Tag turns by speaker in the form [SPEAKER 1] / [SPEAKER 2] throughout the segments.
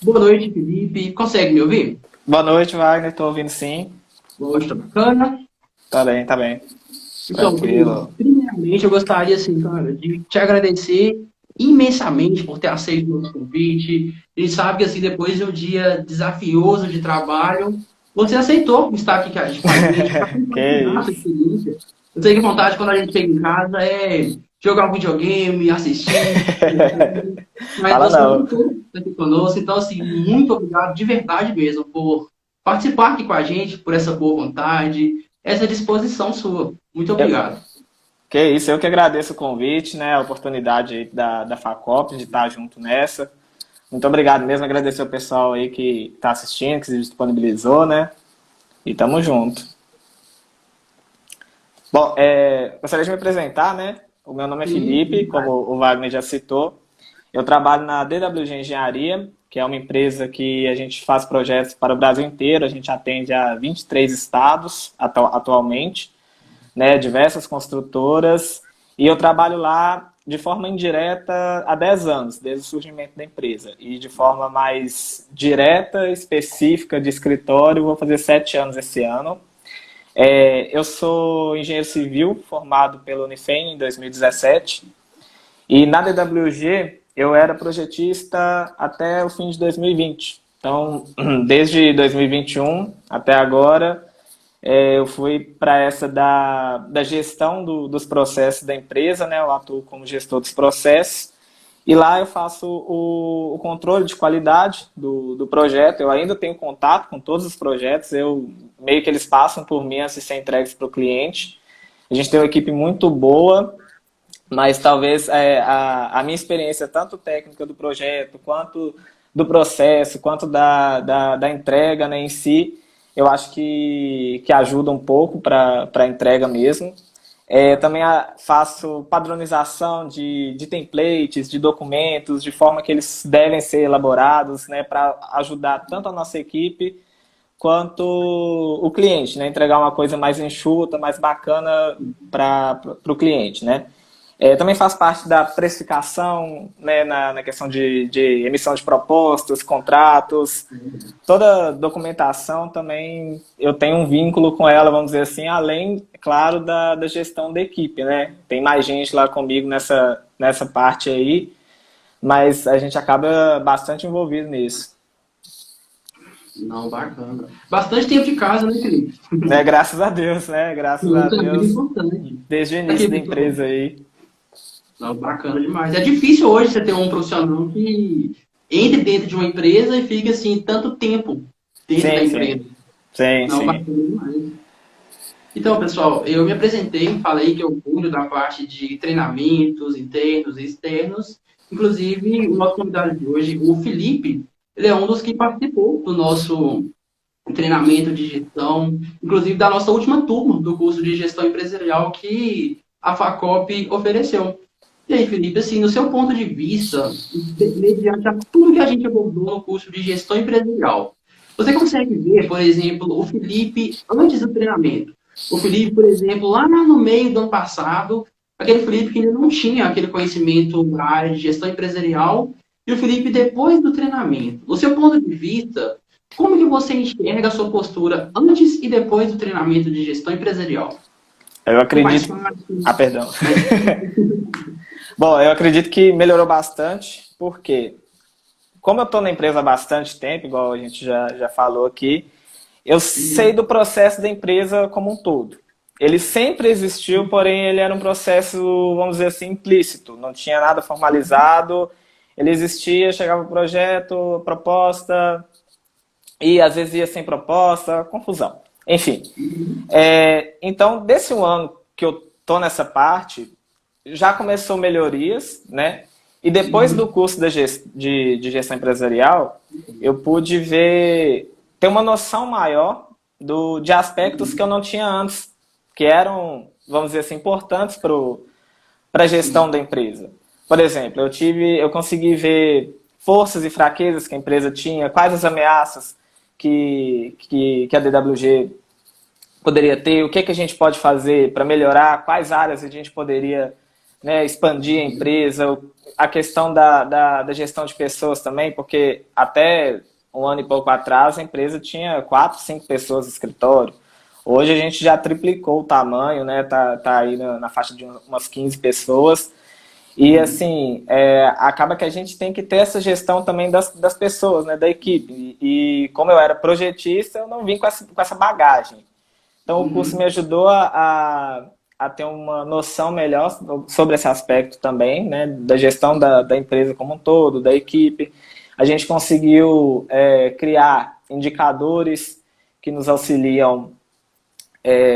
[SPEAKER 1] Boa noite, Felipe. Consegue me ouvir?
[SPEAKER 2] Boa noite, Wagner. Estou ouvindo sim.
[SPEAKER 1] Boa noite, tá bacana.
[SPEAKER 2] Tá bem, tá bem.
[SPEAKER 1] Então, Felipe,
[SPEAKER 2] Tranquilo.
[SPEAKER 1] primeiramente eu gostaria, assim, cara, de te agradecer imensamente por ter aceito o nosso convite. A gente sabe que, assim, depois de um dia desafioso de trabalho, você aceitou estar aqui com a gente para
[SPEAKER 2] Que
[SPEAKER 1] compartilhar a sua
[SPEAKER 2] isso.
[SPEAKER 1] experiência. Eu sei que a vontade, quando a gente chega em casa, é jogar um videogame, assistir, mas
[SPEAKER 2] Fala
[SPEAKER 1] você
[SPEAKER 2] não.
[SPEAKER 1] aceitou estar aqui conosco. Então, assim, muito obrigado de verdade mesmo por participar aqui com a gente, por essa boa vontade, essa disposição sua. Muito
[SPEAKER 2] Eu-
[SPEAKER 1] obrigado.
[SPEAKER 2] que isso, eu que agradeço o convite, né? A oportunidade aí da FACOP de estar junto nessa. Muito obrigado mesmo, agradecer o pessoal aí que está assistindo, que se disponibilizou, né? E tamo junto. Bom, gostaria de me apresentar, né? O meu nome é Felipe,
[SPEAKER 1] Sim,
[SPEAKER 2] como o Wagner já citou. Eu trabalho na DWG Engenharia, que é uma empresa que a gente faz projetos para o Brasil inteiro. A gente atende a 23 estados atualmente, né? Diversas construtoras. E eu trabalho lá de forma indireta há 10 anos, desde o surgimento da empresa. E de forma mais direta, específica, de escritório, vou fazer 7 anos esse ano. Eu sou engenheiro civil, formado pela Unifem em 2017, e na DWG eu era projetista até o fim de 2020. Então, desde 2021 até agora, eu fui para essa da gestão dos processos da empresa, né? Eu atuo como gestor dos processos, e lá eu faço o controle de qualidade do projeto. Eu ainda tenho contato com todos os projetos, meio que eles passam por mim antes de ser entregues para o cliente. A gente tem uma equipe muito boa, mas talvez a minha experiência, tanto técnica do projeto, quanto do processo, quanto da entrega, né, em si, eu acho que ajuda um pouco para a entrega mesmo. Também faço padronização de templates, de documentos, de forma que eles devem ser elaborados, né, para ajudar tanto a nossa equipe quanto o cliente, né, entregar uma coisa mais enxuta, mais bacana para o cliente, né. Também faz parte da precificação, né, na questão de emissão de propostas, contratos, toda documentação também eu tenho um vínculo com ela, vamos dizer assim, além, claro, da gestão da equipe, né? Tem mais gente lá comigo nessa parte aí, mas a gente acaba bastante envolvido nisso.
[SPEAKER 1] não, bacana. Bastante tempo de casa, né, Felipe?
[SPEAKER 2] Né? Graças a Deus, né? Graças a
[SPEAKER 1] Isso é muito
[SPEAKER 2] Deus,
[SPEAKER 1] importante.
[SPEAKER 2] desde o
[SPEAKER 1] Aqui,
[SPEAKER 2] início da
[SPEAKER 1] pessoal.
[SPEAKER 2] empresa aí.
[SPEAKER 1] Não, bacana demais. É difícil hoje você ter um profissional que entre dentro de uma empresa e fique assim tanto tempo dentro da
[SPEAKER 2] Sim,
[SPEAKER 1] empresa.
[SPEAKER 2] sim. Sim,
[SPEAKER 1] Não,
[SPEAKER 2] sim.
[SPEAKER 1] bacana demais. Então, pessoal, eu me apresentei, falei que eu cuido da parte de treinamentos internos e externos. Inclusive, o nosso convidado de hoje, o Felipe, ele é um dos que participou do nosso treinamento de gestão, inclusive da nossa última turma do curso de gestão empresarial que a Facop ofereceu. E aí, Felipe, assim, no seu ponto de vista, mediante a tudo que a gente abordou no curso de gestão empresarial, você consegue ver, por exemplo, o Felipe antes do treinamento? O Felipe, por exemplo, lá no meio do ano passado, aquele Felipe que ainda não tinha aquele conhecimento na área de gestão empresarial, e o Felipe depois do treinamento. Do seu ponto de vista, como que você enxerga a sua postura antes e depois do treinamento de gestão empresarial?
[SPEAKER 2] Eu
[SPEAKER 1] Foi mais
[SPEAKER 2] acredito.
[SPEAKER 1] fácil,
[SPEAKER 2] Ah, perdão.
[SPEAKER 1] mais difícil?
[SPEAKER 2] Bom, eu acredito que melhorou bastante, porque como eu estou na empresa há bastante tempo, igual a gente já falou aqui, eu sei do processo da empresa como um todo. Ele sempre existiu, porém ele era um processo, vamos dizer assim, implícito. Não tinha nada formalizado. Ele existia, chegava o projeto, proposta, e às vezes ia sem proposta, confusão. Enfim. Então, desse um ano que eu tô nessa parte, já começou melhorias, né? E depois do curso de gestão empresarial, eu pude ter uma noção maior de aspectos que eu não tinha antes, que eram, vamos dizer assim, importantes para a gestão da empresa. Por exemplo, eu consegui ver forças e fraquezas que a empresa tinha, quais as ameaças que a DWG poderia ter, o que a gente pode fazer para melhorar, quais áreas a gente poderia né, expandir a empresa, a questão da gestão de pessoas também, porque até um ano e pouco atrás a empresa tinha 4, 5 pessoas no escritório. Hoje a gente já triplicou o tamanho, né? Tá aí na faixa de umas 15 pessoas. E assim, acaba que a gente tem que ter essa gestão também das pessoas, né? Da equipe. E como eu era projetista, eu não vim com essa bagagem. Então o curso me ajudou a ter uma noção melhor sobre esse aspecto também, né? Da gestão da empresa como um todo, da equipe. A gente conseguiu criar indicadores que nos auxiliam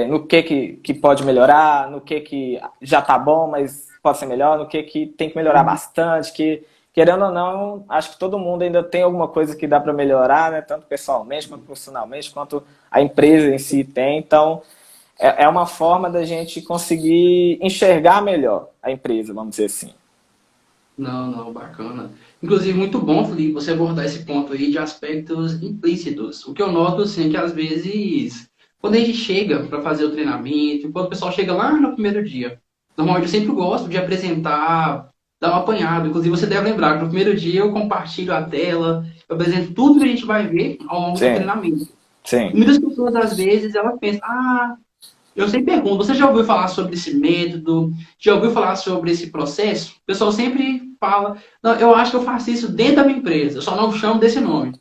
[SPEAKER 2] no que pode melhorar, no que já está bom, mas pode ser melhor, no que tem que melhorar bastante, que, querendo ou não, acho que todo mundo ainda tem alguma coisa que dá para melhorar, né? Tanto pessoalmente, quanto profissionalmente, quanto a empresa em si tem. Então, é uma forma da gente conseguir enxergar melhor a empresa, vamos dizer assim.
[SPEAKER 1] Não, bacana. Inclusive, muito bom, Felipe, você abordar esse ponto aí de aspectos implícitos. O que eu noto, assim, é que às vezes, quando a gente chega para fazer o treinamento, quando o pessoal chega lá no primeiro dia, normalmente eu sempre gosto de apresentar, dar um apanhado. Inclusive, você deve lembrar que no primeiro dia eu compartilho a tela, eu apresento tudo que a gente vai ver ao longo do
[SPEAKER 2] Sim,
[SPEAKER 1] treinamento.
[SPEAKER 2] sim.
[SPEAKER 1] E muitas pessoas, às vezes, elas pensam, eu sempre pergunto, você já ouviu falar sobre esse método? Já ouviu falar sobre esse processo? O pessoal sempre fala, não, eu acho que eu faço isso dentro da minha empresa, eu só não chamo desse nome.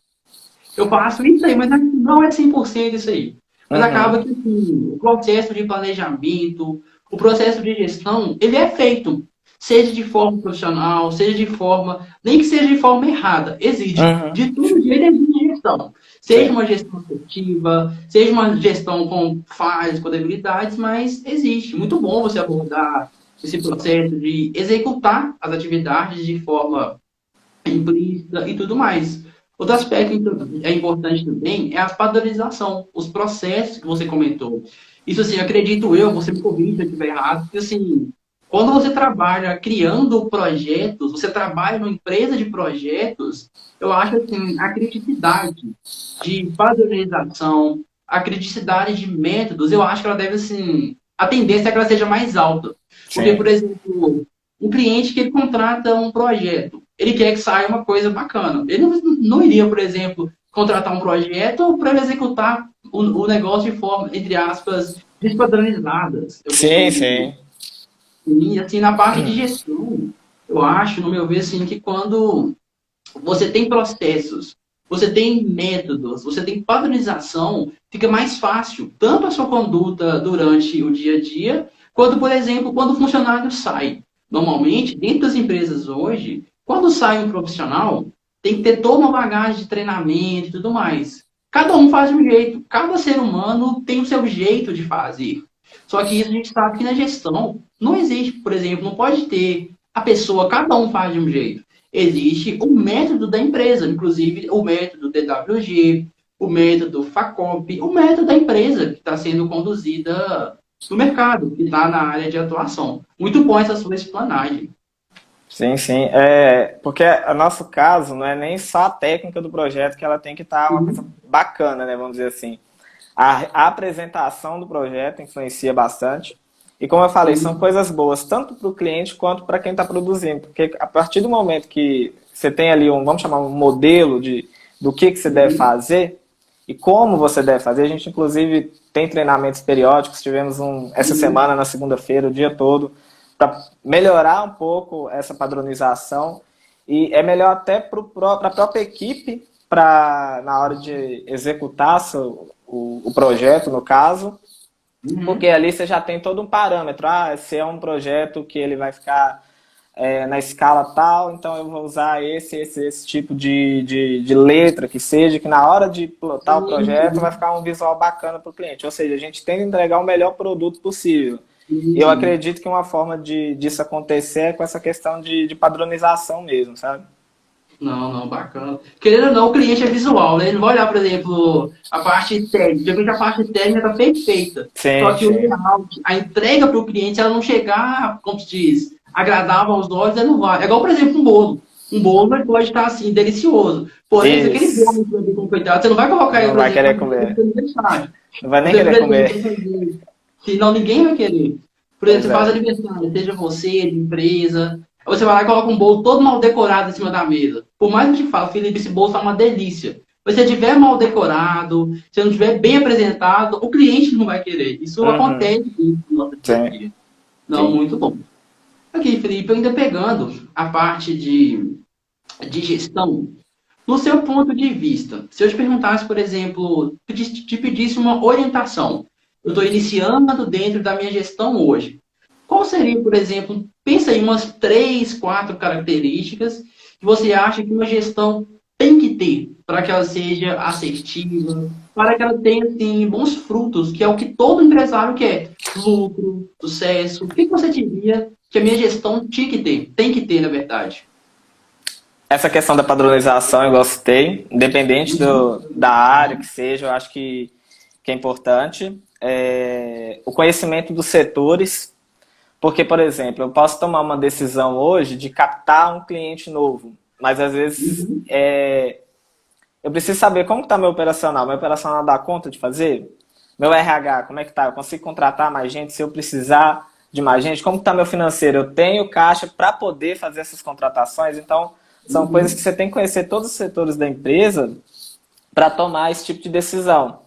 [SPEAKER 1] Eu faço isso aí, mas não é 100% isso aí. Mas
[SPEAKER 2] Uhum.
[SPEAKER 1] acaba que assim, o processo de planejamento, o processo de gestão, ele é feito, seja de forma profissional, seja de forma, nem que seja de forma errada, existe.
[SPEAKER 2] Uhum.
[SPEAKER 1] De todo jeito existe gestão. Seja
[SPEAKER 2] Sim,
[SPEAKER 1] uma gestão assertiva, seja uma gestão com falhas, com debilidades, mas existe. Muito bom você abordar esse processo de executar as atividades de forma implícita e tudo mais. Outro aspecto é importante também é a padronização, os processos que você comentou. Isso, assim, acredito eu, você me corrija se eu estiver errado, porque, assim, quando você trabalha criando projetos, você trabalha numa empresa de projetos, eu acho, assim, a criticidade de padronização, a criticidade de métodos, eu acho que ela deve, assim, a tendência é que ela seja mais alta. Porque, por
[SPEAKER 2] sim.
[SPEAKER 1] exemplo, um cliente que contrata um projeto, ele quer que saia uma coisa bacana. Ele não iria, por exemplo, contratar um projeto para executar o negócio de forma, entre aspas, despadronizadas, eu
[SPEAKER 2] Sim,
[SPEAKER 1] costumo dizer.
[SPEAKER 2] sim.
[SPEAKER 1] E, assim, na parte de gestão, eu acho, no meu ver, assim, que quando você tem processos, você tem métodos, você tem padronização, fica mais fácil, tanto a sua conduta durante o dia a dia, quanto, por exemplo, quando o funcionário sai. Normalmente, dentro das empresas hoje, quando sai um profissional, tem que ter toda uma bagagem de treinamento e tudo mais. Cada um faz de um jeito, cada ser humano tem o seu jeito de fazer. Só que isso a gente sabe que na gestão não existe, por exemplo, não pode ter a pessoa, cada um faz de um jeito. Existe o método da empresa, inclusive o método DWG, o método FACOP, o método da empresa que está sendo conduzida no mercado, que está na área de atuação. Muito bom essa sua explanagem.
[SPEAKER 2] Sim, sim. Porque o nosso caso não é nem só a técnica do projeto que ela tem que estar uma coisa
[SPEAKER 1] Uhum.
[SPEAKER 2] bacana, né? Vamos dizer assim. A apresentação do projeto influencia bastante. E como eu falei, são
[SPEAKER 1] Sim.
[SPEAKER 2] coisas boas tanto para o cliente quanto para quem está produzindo. Porque a partir do momento que você tem ali vamos chamar um modelo do que você deve
[SPEAKER 1] Uhum.
[SPEAKER 2] fazer e como você deve fazer, a gente inclusive tem treinamentos periódicos, tivemos essa
[SPEAKER 1] Uhum.
[SPEAKER 2] semana na segunda-feira, o dia todo, para melhorar um pouco essa padronização. E é melhor até para a própria equipe, na hora de executar o projeto, no caso, porque
[SPEAKER 1] Uhum.
[SPEAKER 2] ali você já tem todo um parâmetro. Se é um projeto que ele vai ficar na escala tal, então eu vou usar esse tipo de letra que seja, que na hora de plotar o projeto vai
[SPEAKER 1] Sim,
[SPEAKER 2] ficar um visual bacana para o cliente. Ou seja, a gente tem que entregar o melhor produto possível.
[SPEAKER 1] sim,
[SPEAKER 2] Eu
[SPEAKER 1] sim.
[SPEAKER 2] acredito que uma forma disso acontecer é com essa questão de padronização mesmo, sabe?
[SPEAKER 1] Não, bacana. Querendo ou não, o cliente é visual, né? Ele não vai olhar, por exemplo, a parte técnica. Geralmente a parte técnica está perfeita. Só
[SPEAKER 2] Sim,
[SPEAKER 1] que o
[SPEAKER 2] sim.
[SPEAKER 1] layout, a entrega para o cliente, se ela não chegar, como se diz, agradável aos olhos, ela não vai. É igual, por exemplo, um bolo. Um bolo ele pode estar, assim, delicioso. Porém, se aquele
[SPEAKER 2] Isso.
[SPEAKER 1] bolo que com cuidado, você não vai colocar ele,
[SPEAKER 2] Não
[SPEAKER 1] por
[SPEAKER 2] vai
[SPEAKER 1] exemplo,
[SPEAKER 2] querer
[SPEAKER 1] na
[SPEAKER 2] comer.
[SPEAKER 1] aniversário.
[SPEAKER 2] Não vai nem
[SPEAKER 1] Você, por
[SPEAKER 2] querer
[SPEAKER 1] exemplo,
[SPEAKER 2] comer.
[SPEAKER 1] vai fazer. Senão ninguém vai querer. Por exemplo,
[SPEAKER 2] Pois
[SPEAKER 1] você faz
[SPEAKER 2] é.
[SPEAKER 1] aniversário, seja você, de empresa, aí você vai lá e coloca um bolo todo mal decorado em cima da mesa. Por mais que a gente fale, Felipe, esse bolo tá uma delícia. Mas se ele estiver mal decorado, se não estiver bem apresentado, o cliente não vai querer. Isso
[SPEAKER 2] Uhum.
[SPEAKER 1] acontece no nosso dia a
[SPEAKER 2] Sim,
[SPEAKER 1] dia. Não,
[SPEAKER 2] sim.
[SPEAKER 1] muito bom. Aqui, Felipe, ainda pegando a parte de gestão, no seu ponto de vista, se eu te perguntasse, por exemplo, te pedisse uma orientação, eu estou iniciando dentro da minha gestão hoje. Qual seria, por exemplo, pensa em umas três, quatro características que você acha que uma gestão tem que ter para que ela seja assertiva, para que ela tenha assim, bons frutos, que é o que todo empresário quer: lucro, sucesso. O que você diria que a minha gestão tinha que ter? Tem que ter, na verdade.
[SPEAKER 2] Essa questão da padronização eu gostei, independente da área que seja, eu acho que é importante. O conhecimento dos setores, porque, por exemplo, eu posso tomar uma decisão hoje de captar um cliente novo, mas às vezes
[SPEAKER 1] Uhum.
[SPEAKER 2] eu preciso saber como está meu operacional dá conta de fazer? Meu RH, como é que tá? Eu consigo contratar mais gente se eu precisar de mais gente? Como está meu financeiro? Eu tenho caixa para poder fazer essas contratações? Então, são coisas que
[SPEAKER 1] Uhum.
[SPEAKER 2] você tem que conhecer todos os setores da empresa para tomar esse tipo de decisão.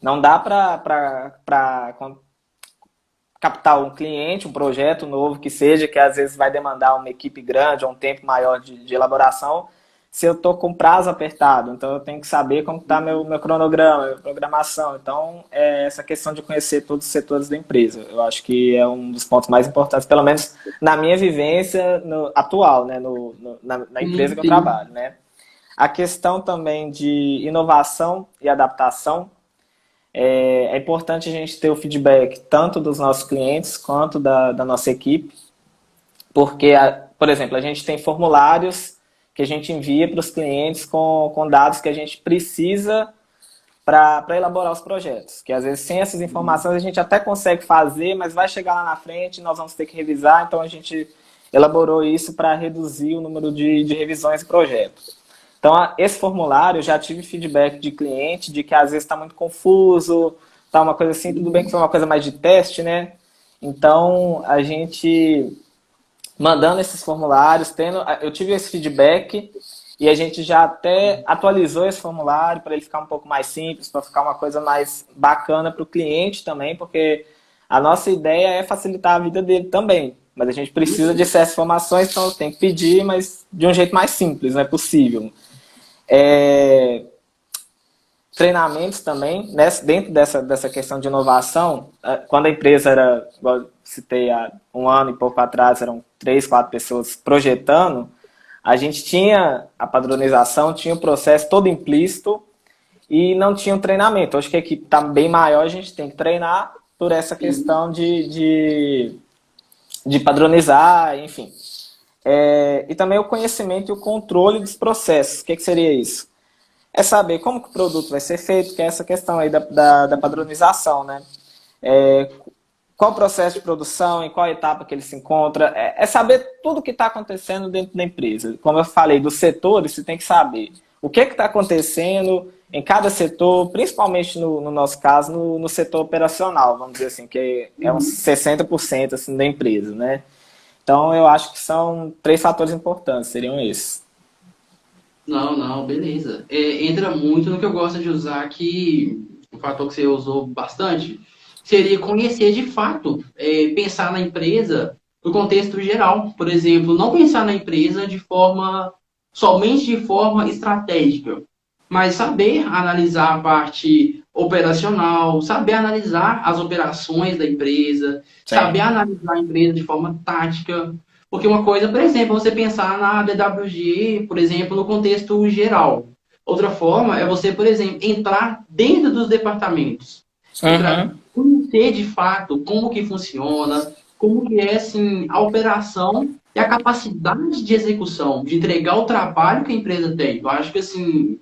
[SPEAKER 2] Não dá para captar um cliente, um projeto novo que seja, que às vezes vai demandar uma equipe grande ou um tempo maior de elaboração, se eu estou com prazo apertado. Então eu tenho que saber como está meu cronograma, minha programação. Então, essa questão de conhecer todos os setores da empresa, eu acho que é um dos pontos mais importantes, pelo menos na minha vivência atual, né, na empresa
[SPEAKER 1] Sim,
[SPEAKER 2] que eu
[SPEAKER 1] sim.
[SPEAKER 2] trabalho. Né? A questão também de inovação e adaptação, é importante a gente ter o feedback tanto dos nossos clientes quanto da nossa equipe, porque, por exemplo, a gente tem formulários que a gente envia para os clientes com dados que a gente precisa para elaborar os projetos, que às vezes sem essas informações a gente até consegue fazer, mas vai chegar lá na frente e nós vamos ter que revisar, então a gente elaborou isso para reduzir o número de revisões de projetos. Então, esse formulário, eu já tive feedback de cliente de que às vezes está muito confuso, tá uma coisa assim, tudo bem que foi uma coisa mais de teste, né? Então, a gente mandando esses formulários, eu tive esse feedback e a gente já até atualizou esse formulário para ele ficar um pouco mais simples, para ficar uma coisa mais bacana para o cliente também, porque a nossa ideia é facilitar a vida dele também. Mas a gente precisa de essas informações, então tem que pedir, mas de um jeito mais simples, não é possível. É, treinamentos também, dentro dessa questão de inovação, quando a empresa era, igual eu citei há um ano e pouco atrás, eram 3, 4 pessoas projetando, a gente tinha a padronização, tinha o processo todo implícito e não tinha um treinamento. Acho que a equipe está bem maior, a gente tem que treinar por essa
[SPEAKER 1] Sim.
[SPEAKER 2] questão de padronizar, enfim. E também o conhecimento e o controle dos processos. O que seria isso? É saber como que o produto vai ser feito, que é essa questão aí da padronização, né? É, qual o processo de produção, em qual etapa que ele se encontra, saber tudo o que está acontecendo dentro da empresa. Como eu falei, dos setores, você tem que saber o que está acontecendo em cada setor, principalmente no nosso caso, no setor operacional, vamos dizer assim, que é uns
[SPEAKER 1] Uhum.
[SPEAKER 2] 60% assim, da empresa, né? Então, eu acho que são 3 fatores importantes, seriam esses.
[SPEAKER 1] Não, não, beleza. Entra muito no que eu gosto de usar, que o fator que você usou bastante seria conhecer de fato, pensar na empresa no contexto geral. Por exemplo, não pensar na empresa somente de forma estratégica, mas saber analisar a parte operacional, saber analisar as operações da empresa, saber
[SPEAKER 2] Sim.
[SPEAKER 1] analisar a empresa de forma tática. Porque uma coisa, por exemplo, é você pensar na DWG, por exemplo, no contexto geral. Outra forma é você, por exemplo, entrar dentro dos departamentos, entrar,
[SPEAKER 2] Uhum.
[SPEAKER 1] conhecer de fato como que funciona, como que é assim, a operação e a capacidade de execução, de entregar o trabalho que a empresa tem. Eu acho que assim,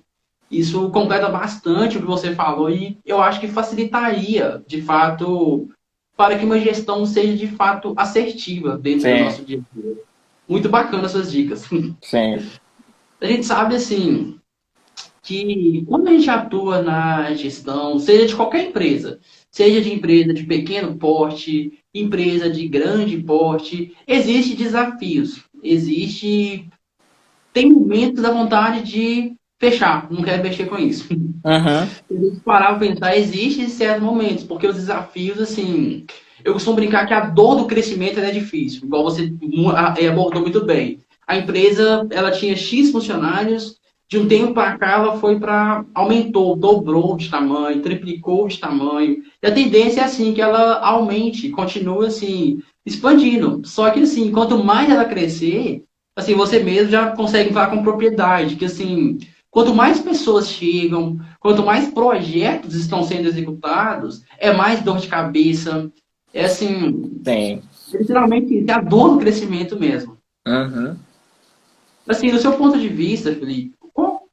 [SPEAKER 1] isso completa bastante o que você falou e eu acho que facilitaria, de fato, para que uma gestão seja de fato assertiva dentro do
[SPEAKER 2] Sim,
[SPEAKER 1] nosso dia a dia. Muito bacana as suas dicas.
[SPEAKER 2] sim.
[SPEAKER 1] A gente sabe assim que quando a gente atua na gestão, seja de qualquer empresa, seja de empresa de pequeno porte, empresa de grande porte, existem desafios, tem momentos da vontade de fechar, não quero mexer com isso.
[SPEAKER 2] Uhum.
[SPEAKER 1] Se a gente parar para pensar, existem certos momentos, porque os desafios, assim, eu costumo brincar que a dor do crescimento é difícil, igual você abordou muito bem. A empresa, ela tinha X funcionários, de um tempo para cá ela foi para, aumentou, dobrou de tamanho, triplicou de tamanho, e a tendência é assim, que ela aumente, continue assim, expandindo. Só que assim, quanto mais ela crescer, assim, você mesmo já consegue falar com propriedade, que assim, quanto mais pessoas chegam, quanto mais projetos estão sendo executados, é mais dor de cabeça. É assim,
[SPEAKER 2] Sim.
[SPEAKER 1] literalmente, é a dor do crescimento mesmo.
[SPEAKER 2] Uhum.
[SPEAKER 1] Assim, do seu ponto de vista, Felipe,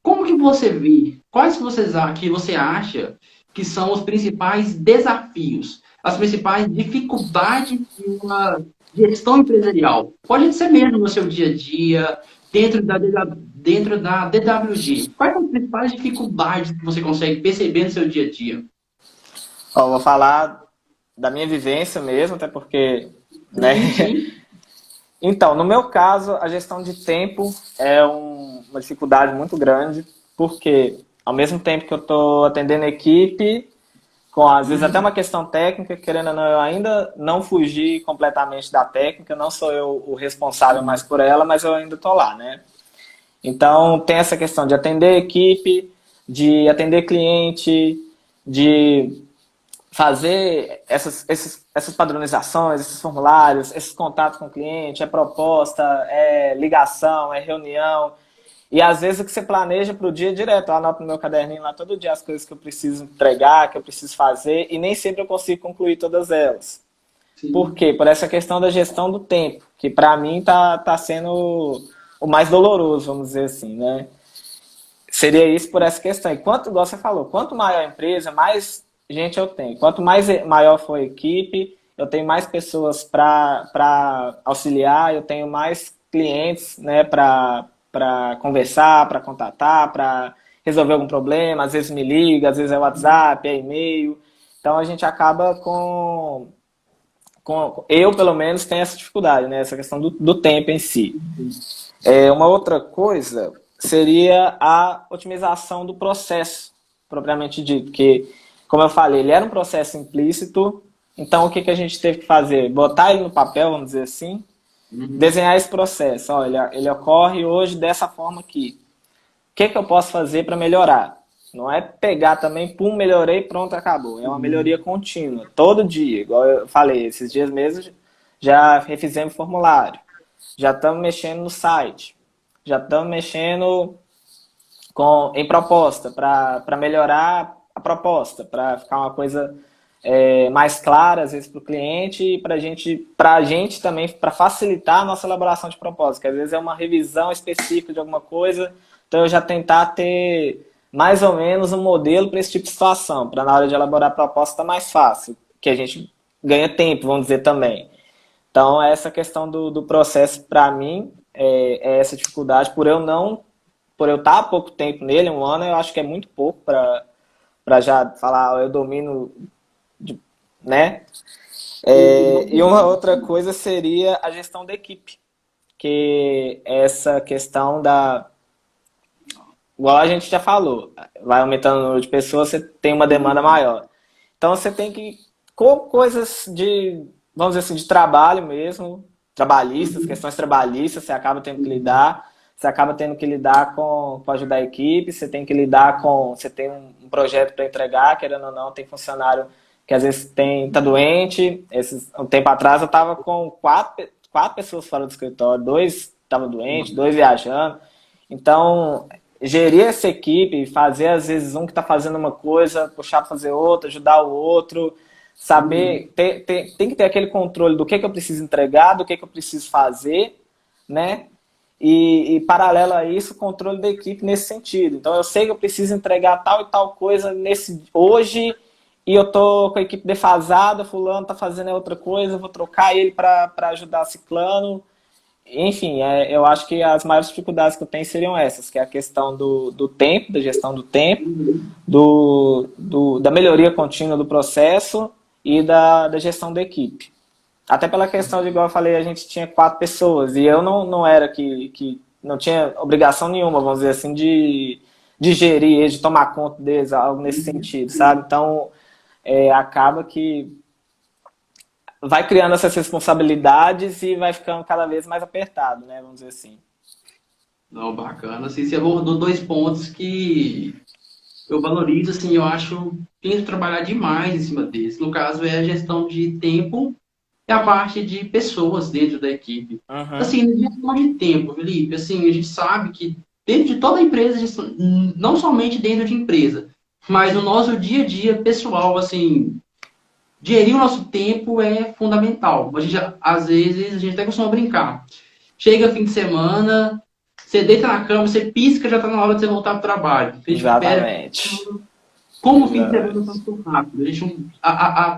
[SPEAKER 1] como que você vê? Quais que você acha que são os principais desafios, as principais dificuldades de uma gestão empresarial? Pode ser mesmo no seu dia a dia, dentro da DWG. Quais são as principais dificuldades que você consegue perceber no seu dia a dia?
[SPEAKER 2] Ó, vou falar da minha vivência mesmo, até porque, né?
[SPEAKER 1] Sim, sim.
[SPEAKER 2] Então, no meu caso, a gestão de tempo é uma dificuldade muito grande, porque ao mesmo tempo que eu estou atendendo a equipe, com às vezes até uma questão técnica, querendo ou não, eu ainda não fugi completamente da técnica, não sou eu o responsável mais por ela, mas eu ainda estou lá, né? Então, tem essa questão de atender a equipe, de atender cliente, de fazer essas padronizações, esses formulários, esses contatos com o cliente, é proposta, é ligação, é reunião. E às vezes o que você planeja para o dia direto, eu anoto no meu caderninho lá todo dia as coisas que eu preciso entregar, que eu preciso fazer, e nem sempre eu consigo concluir todas elas. Por
[SPEAKER 1] Sim.
[SPEAKER 2] quê? Por essa questão da gestão do tempo, que para mim tá sendo o mais doloroso, vamos dizer assim, né? Seria isso por essa questão. E quanto, igual você falou, quanto maior a empresa, mais gente eu tenho. Quanto mais maior for a equipe, eu tenho mais pessoas para auxiliar, eu tenho mais clientes, né, para conversar, para contatar, para resolver algum problema. Às vezes me liga, às vezes é WhatsApp, é e-mail. Então a gente acaba eu, pelo menos, tenho essa dificuldade, né, essa questão do tempo em si. Uma outra coisa seria a otimização do processo, propriamente dito, que, como eu falei, ele era um processo implícito, então o que a gente teve que fazer? Botar ele no papel, vamos dizer assim, desenhar esse processo. Olha, ele ocorre hoje dessa forma aqui. O que eu posso fazer para melhorar? Não é pegar também, pum, melhorei, pronto, acabou. É uma melhoria contínua, todo dia. Igual eu falei, esses dias mesmo já refizemos o formulário, já estamos mexendo no site, já estamos mexendo em proposta, para melhorar a proposta, para ficar uma coisa mais clara, às vezes, para o cliente e para a gente também, para facilitar a nossa elaboração de proposta, que às vezes é uma revisão específica de alguma coisa, então eu já tentar ter mais ou menos um modelo para esse tipo de situação, para na hora de elaborar a proposta mais fácil, que a gente ganha tempo, vamos dizer também. Então, essa questão do processo, para mim, é essa dificuldade, por eu estar há pouco tempo nele, um ano, eu acho que é muito pouco para já falar, eu domino, né? E uma outra coisa seria a gestão da equipe, que essa questão igual a gente já falou, vai aumentando o número de pessoas, você tem uma demanda maior. Então, você tem que, com coisas vamos dizer assim, de trabalho mesmo, trabalhistas, questões trabalhistas, você acaba tendo que lidar. Você acaba tendo que lidar com ajudar a equipe, você tem que lidar você tem um projeto para entregar, querendo ou não, tem funcionário que às vezes tá doente. Um tempo atrás eu estava com quatro pessoas fora do escritório, 2 estavam doentes, 2 viajando. Então, gerir essa equipe, fazer às vezes um que está fazendo uma coisa, puxar para fazer outra, ajudar o outro, saber, tem que ter aquele controle do que eu preciso entregar, do que eu preciso fazer, né? E paralelo a isso, o controle da equipe nesse sentido. Então, eu sei que eu preciso entregar tal e tal coisa hoje e eu tô com a equipe defasada, fulano tá fazendo outra coisa, eu vou trocar ele para ajudar ciclano. Enfim, eu acho que as maiores dificuldades que eu tenho seriam essas, que é a questão do tempo, da gestão do tempo, da melhoria contínua do processo e da gestão da equipe. Até pela questão de, igual eu falei, a gente tinha 4 pessoas e eu não era que não tinha obrigação nenhuma, vamos dizer assim, de gerir eles, de tomar conta deles, algo nesse sentido, sabe? Então, acaba que vai criando essas responsabilidades e vai ficando cada vez mais apertado, né? Vamos dizer assim.
[SPEAKER 1] Não, bacana. Assim, você abordou dois pontos que eu valorizo, assim, eu acho, tento trabalhar demais em cima deles. No caso, é a gestão de tempo e a parte de pessoas dentro da equipe.
[SPEAKER 2] Uhum.
[SPEAKER 1] Assim, gestão de tempo, Felipe, assim, a gente sabe que dentro de toda a empresa, não somente dentro de empresa, mas no nosso dia a dia pessoal, assim, gerir o nosso tempo é fundamental. A gente, às vezes, a gente até costuma brincar. Chega fim de semana, você deita na cama, você pisca, já está na hora de você voltar para o trabalho. A gente espera
[SPEAKER 2] Exatamente.
[SPEAKER 1] como o fim de semana
[SPEAKER 2] Exatamente.
[SPEAKER 1] passou rápido. A gente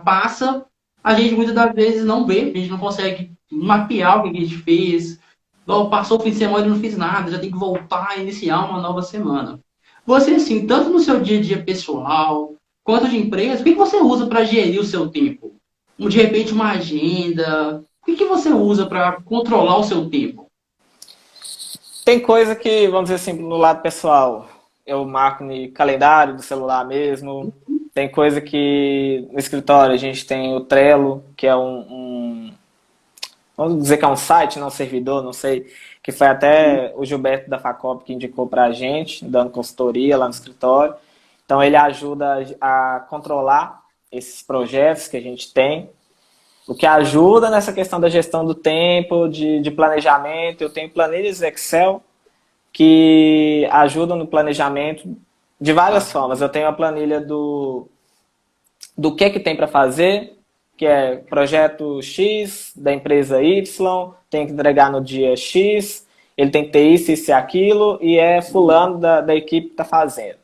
[SPEAKER 1] passa, a gente muitas das vezes não vê, a gente não consegue mapear o que a gente fez. Ou passou o fim de semana e não fiz nada, já tem que voltar a iniciar uma nova semana. Você, assim, tanto no seu dia a dia pessoal, quanto de empresa, o que você usa para gerir o seu tempo? De repente, uma agenda? O que você usa para controlar o seu tempo?
[SPEAKER 2] Tem coisa que, vamos dizer assim, no lado pessoal, eu marco no calendário do celular mesmo. Tem coisa que no escritório a gente tem o Trello, que é vamos dizer que é um site, não um servidor, não sei, que foi até o Gilberto da Facop que indicou pra gente, dando consultoria lá no escritório. Então ele ajuda a controlar esses projetos que a gente tem, o que ajuda nessa questão da gestão do tempo, de planejamento. Eu tenho planilhas Excel que ajudam no planejamento de várias formas. Eu tenho a planilha do que tem para fazer, que é projeto X da empresa Y, tem que entregar no dia X, ele tem que ter isso e aquilo, e é fulano da equipe que está fazendo.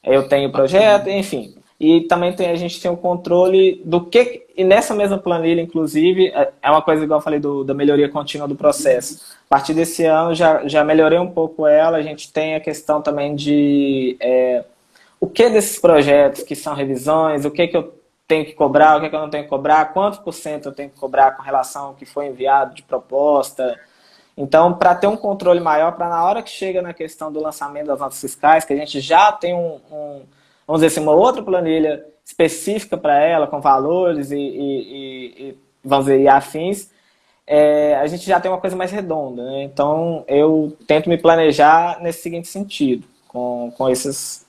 [SPEAKER 2] Eu tenho o projeto, enfim. E também a gente tem o controle do que. E nessa mesma planilha, inclusive, é uma coisa igual eu falei da melhoria contínua do processo. A partir desse ano já melhorei um pouco ela. A gente tem a questão também de o que desses projetos que são revisões, o que eu tenho que cobrar, o que eu não tenho que cobrar, quantos por cento eu tenho que cobrar com relação ao que foi enviado de proposta. Então, para ter um controle maior, para na hora que chega na questão do lançamento das notas fiscais, que a gente já tem vamos dizer assim, uma outra planilha específica para ela, com valores vamos dizer, e afins, a gente já tem uma coisa mais redonda, né? Então, eu tento me planejar nesse seguinte sentido, com esses,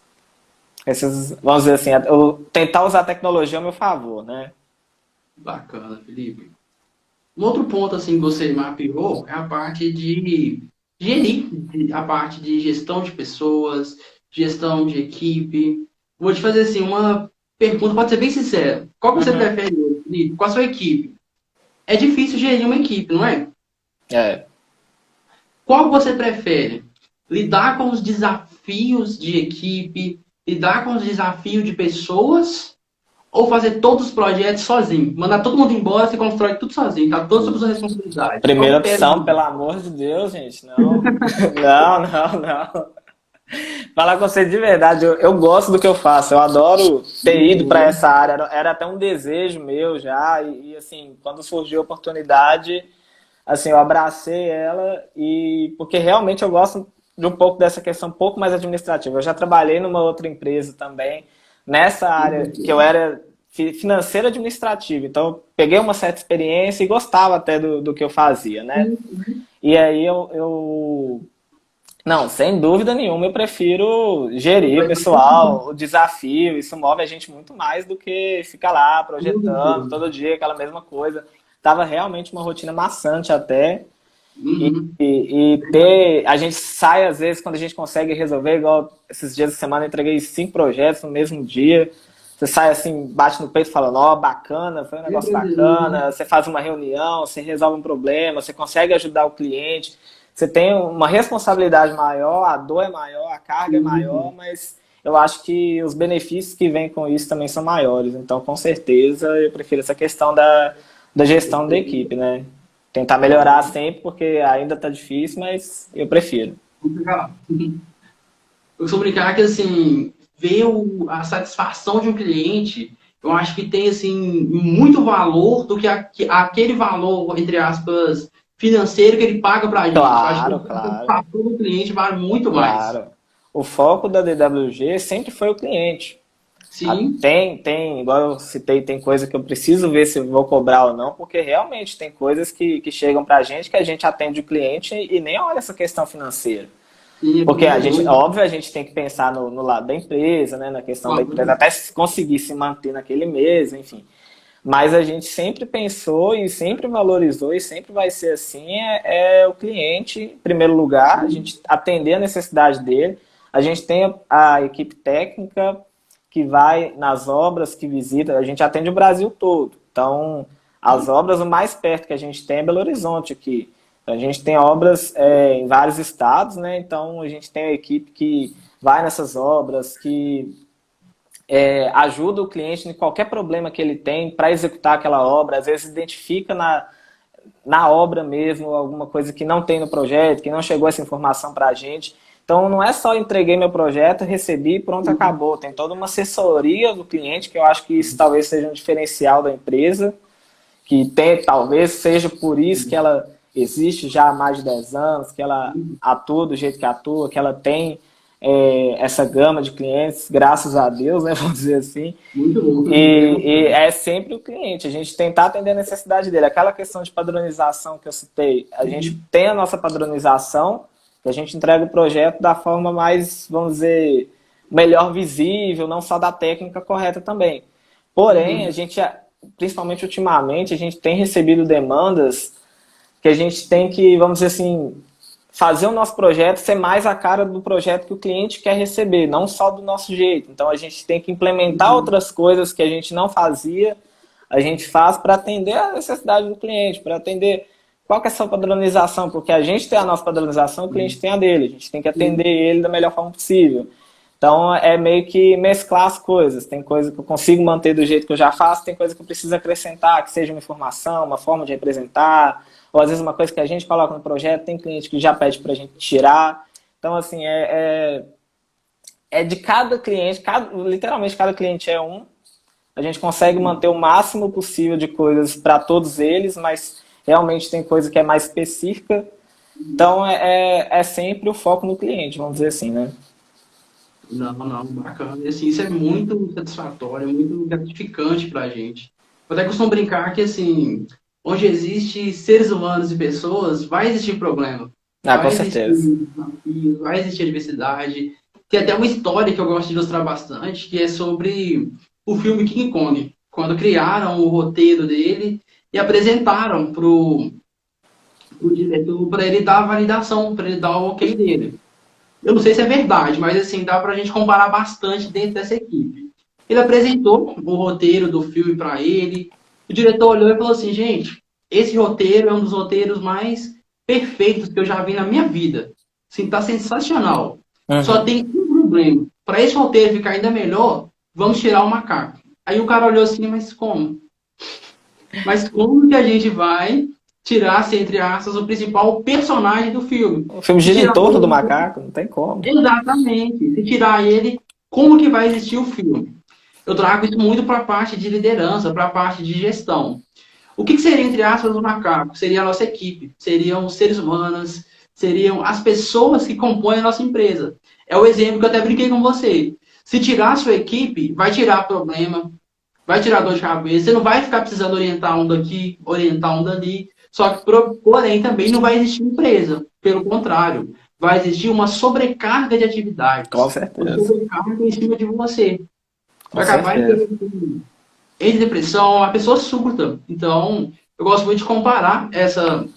[SPEAKER 2] vamos dizer assim, eu tentar usar a tecnologia ao meu favor, né?
[SPEAKER 1] Bacana, Felipe. Um outro ponto assim que você mapeou é a parte de gerir, a parte de gestão de pessoas, gestão de equipe. Vou te fazer assim uma pergunta, pode ser bem sincera. Qual que você
[SPEAKER 2] Uhum.
[SPEAKER 1] prefere, Felipe? Com a sua equipe? É difícil gerir uma equipe, não é?
[SPEAKER 2] É.
[SPEAKER 1] Qual você prefere? Lidar com os desafios de equipe, lidar com os desafios de pessoas ou fazer todos os projetos sozinho? Mandar todo mundo embora, você constrói tudo sozinho, tá? Tudo sob sua responsabilidade. Qual
[SPEAKER 2] Primeira
[SPEAKER 1] que pesa
[SPEAKER 2] opção,
[SPEAKER 1] mais?
[SPEAKER 2] pelo amor de Deus, gente, não. Não. Falar com você de verdade, eu gosto do que eu faço, eu adoro ter ido para essa área, era até um desejo meu já, assim, quando surgiu a oportunidade, assim, eu abracei ela, e porque realmente eu gosto de um pouco dessa questão um pouco mais administrativa. Eu já trabalhei numa outra empresa também, nessa área que eu era financeira administrativa, então eu peguei uma certa experiência e gostava até do que eu fazia, né? E aí não, sem dúvida nenhuma, eu prefiro gerir o pessoal, o desafio. Isso move a gente muito mais do que ficar lá projetando todo dia aquela mesma coisa. Tava realmente uma rotina maçante até.
[SPEAKER 1] Uhum.
[SPEAKER 2] A gente sai às vezes quando a gente consegue resolver, igual esses dias da semana eu entreguei 5 projetos no mesmo dia. Você sai assim, bate no peito e fala, ó, bacana, foi um
[SPEAKER 1] É
[SPEAKER 2] negócio
[SPEAKER 1] prazeroso.
[SPEAKER 2] bacana. Você faz uma reunião, você resolve um problema, você consegue ajudar o cliente. Você tem uma responsabilidade maior, a dor é maior, a carga é maior,
[SPEAKER 1] Uhum.
[SPEAKER 2] mas eu acho que os benefícios que vêm com isso também são maiores. Então, com certeza, eu prefiro essa questão da gestão da equipe, né? Tentar melhorar sempre, porque ainda está difícil, mas eu prefiro.
[SPEAKER 1] Eu costumo brincar que, assim, ver a satisfação de um cliente eu acho que tem assim muito valor do que aquele valor, entre aspas, financeiro que ele paga para a gente. Eu acho que
[SPEAKER 2] Claro,
[SPEAKER 1] o
[SPEAKER 2] claro,
[SPEAKER 1] fator do cliente vale muito mais.
[SPEAKER 2] claro. O foco da DWG sempre foi o cliente.
[SPEAKER 1] Sim,
[SPEAKER 2] Igual eu citei, tem coisa que eu preciso ver se eu vou cobrar ou não, porque realmente tem coisas que chegam pra gente que a gente atende o cliente e nem olha essa questão financeira.
[SPEAKER 1] sim,
[SPEAKER 2] Porque a gente,
[SPEAKER 1] doido.
[SPEAKER 2] óbvio, a gente tem que pensar no lado da empresa, né, na questão da empresa,
[SPEAKER 1] Óbvio.
[SPEAKER 2] até conseguir se manter naquele mês, enfim. Mas a gente sempre pensou e sempre valorizou e sempre vai ser assim, é o cliente em primeiro lugar, a gente atender a necessidade dele. A gente tem a equipe técnica que vai nas obras, que visita, a gente atende o Brasil todo. Então, as obras, o mais perto que a gente tem é Belo Horizonte aqui. Então, a gente tem obras em vários estados, né? Então, a gente tem a equipe que vai nessas obras, que ajuda o cliente em qualquer problema que ele tem para executar aquela obra, às vezes identifica na obra mesmo alguma coisa que não tem no projeto, que não chegou essa informação para a gente. Então não é só entreguei meu projeto, recebi e pronto, acabou. Tem toda uma assessoria do cliente, que eu acho que isso talvez seja um diferencial da empresa, que tem, talvez seja por isso que ela existe já há mais de 10 anos, que ela atua do jeito que atua, que ela tem essa gama de clientes, graças a Deus, né, vamos dizer assim.
[SPEAKER 1] Muito louco, né?
[SPEAKER 2] E é sempre o cliente, a gente tentar atender a necessidade dele. Aquela questão de padronização que eu citei, a gente tem a nossa padronização, que a gente entrega o projeto da forma mais, vamos dizer, melhor visível, não só da técnica correta também. Porém, a gente, principalmente ultimamente, a gente tem recebido demandas que a gente tem que, vamos dizer assim, fazer o nosso projeto ser mais a cara do projeto que o cliente quer receber, não só do nosso jeito. Então a gente tem que implementar outras coisas que a gente não fazia, a gente faz para atender a necessidade do cliente, para atender qual que é a sua padronização, porque a gente tem a nossa padronização, o cliente tem a dele, a gente tem que atender ele da melhor forma possível. Então é meio que mesclar as coisas, tem coisa que eu consigo manter do jeito que eu já faço, tem coisa que eu preciso acrescentar, que seja uma informação, uma forma de representar, ou às vezes uma coisa que a gente coloca no projeto, tem cliente que já pede para a gente tirar. Então, assim, de cada cliente, literalmente cada cliente é um. A gente consegue manter o máximo possível de coisas para todos eles, mas realmente tem coisa que é mais específica. Então, é sempre o foco no cliente, vamos dizer assim, né?
[SPEAKER 1] Não, não, bacana. E, assim, isso é muito satisfatório, muito gratificante para a gente. Eu até costumo brincar que, assim, onde existe seres humanos e pessoas, vai existir problema.
[SPEAKER 2] Ah, com
[SPEAKER 1] Vai existir
[SPEAKER 2] certeza.
[SPEAKER 1] desafios, vai existir adversidade. Tem até uma história que eu gosto de ilustrar bastante, que é sobre o filme King Kong. Quando criaram o roteiro dele e apresentaram para o diretor, para ele dar a validação, para ele dar o ok dele. Eu não sei se é verdade, mas assim, dá pra gente comparar bastante dentro dessa equipe. Ele apresentou o roteiro do filme para ele, o diretor olhou e falou assim, gente, esse roteiro é um dos roteiros mais perfeitos que eu já vi na minha vida. Assim, tá sensacional. Só
[SPEAKER 2] Uhum.
[SPEAKER 1] tem um problema. Para esse roteiro ficar ainda melhor, vamos tirar o macaco. Aí o cara olhou assim, mas como? Mas como que a gente vai tirar, entre aspas, o principal personagem do filme?
[SPEAKER 2] O filme
[SPEAKER 1] Se
[SPEAKER 2] gira em
[SPEAKER 1] tirar
[SPEAKER 2] torno do
[SPEAKER 1] ele,
[SPEAKER 2] macaco, não tem como.
[SPEAKER 1] exatamente. Se tirar ele, como que vai existir o filme? Eu trago isso muito para a parte de liderança, para a parte de gestão. O que seria, entre aspas, o macaco? Seria a nossa equipe, seriam os seres humanos, seriam as pessoas que compõem a nossa empresa. É o exemplo que eu até brinquei com você. Se tirar a sua equipe, vai tirar problema, vai tirar dor de cabeça, você não vai ficar precisando orientar um daqui, orientar um dali. Só que, porém, também não vai existir empresa. Pelo contrário, vai existir uma sobrecarga de
[SPEAKER 2] Com
[SPEAKER 1] atividades, uma
[SPEAKER 2] certeza.
[SPEAKER 1] sobrecarga em cima de você.
[SPEAKER 2] Com
[SPEAKER 1] Vai acabar
[SPEAKER 2] certeza.
[SPEAKER 1] em depressão, a pessoa surta. Então, eu gosto muito de comparar essa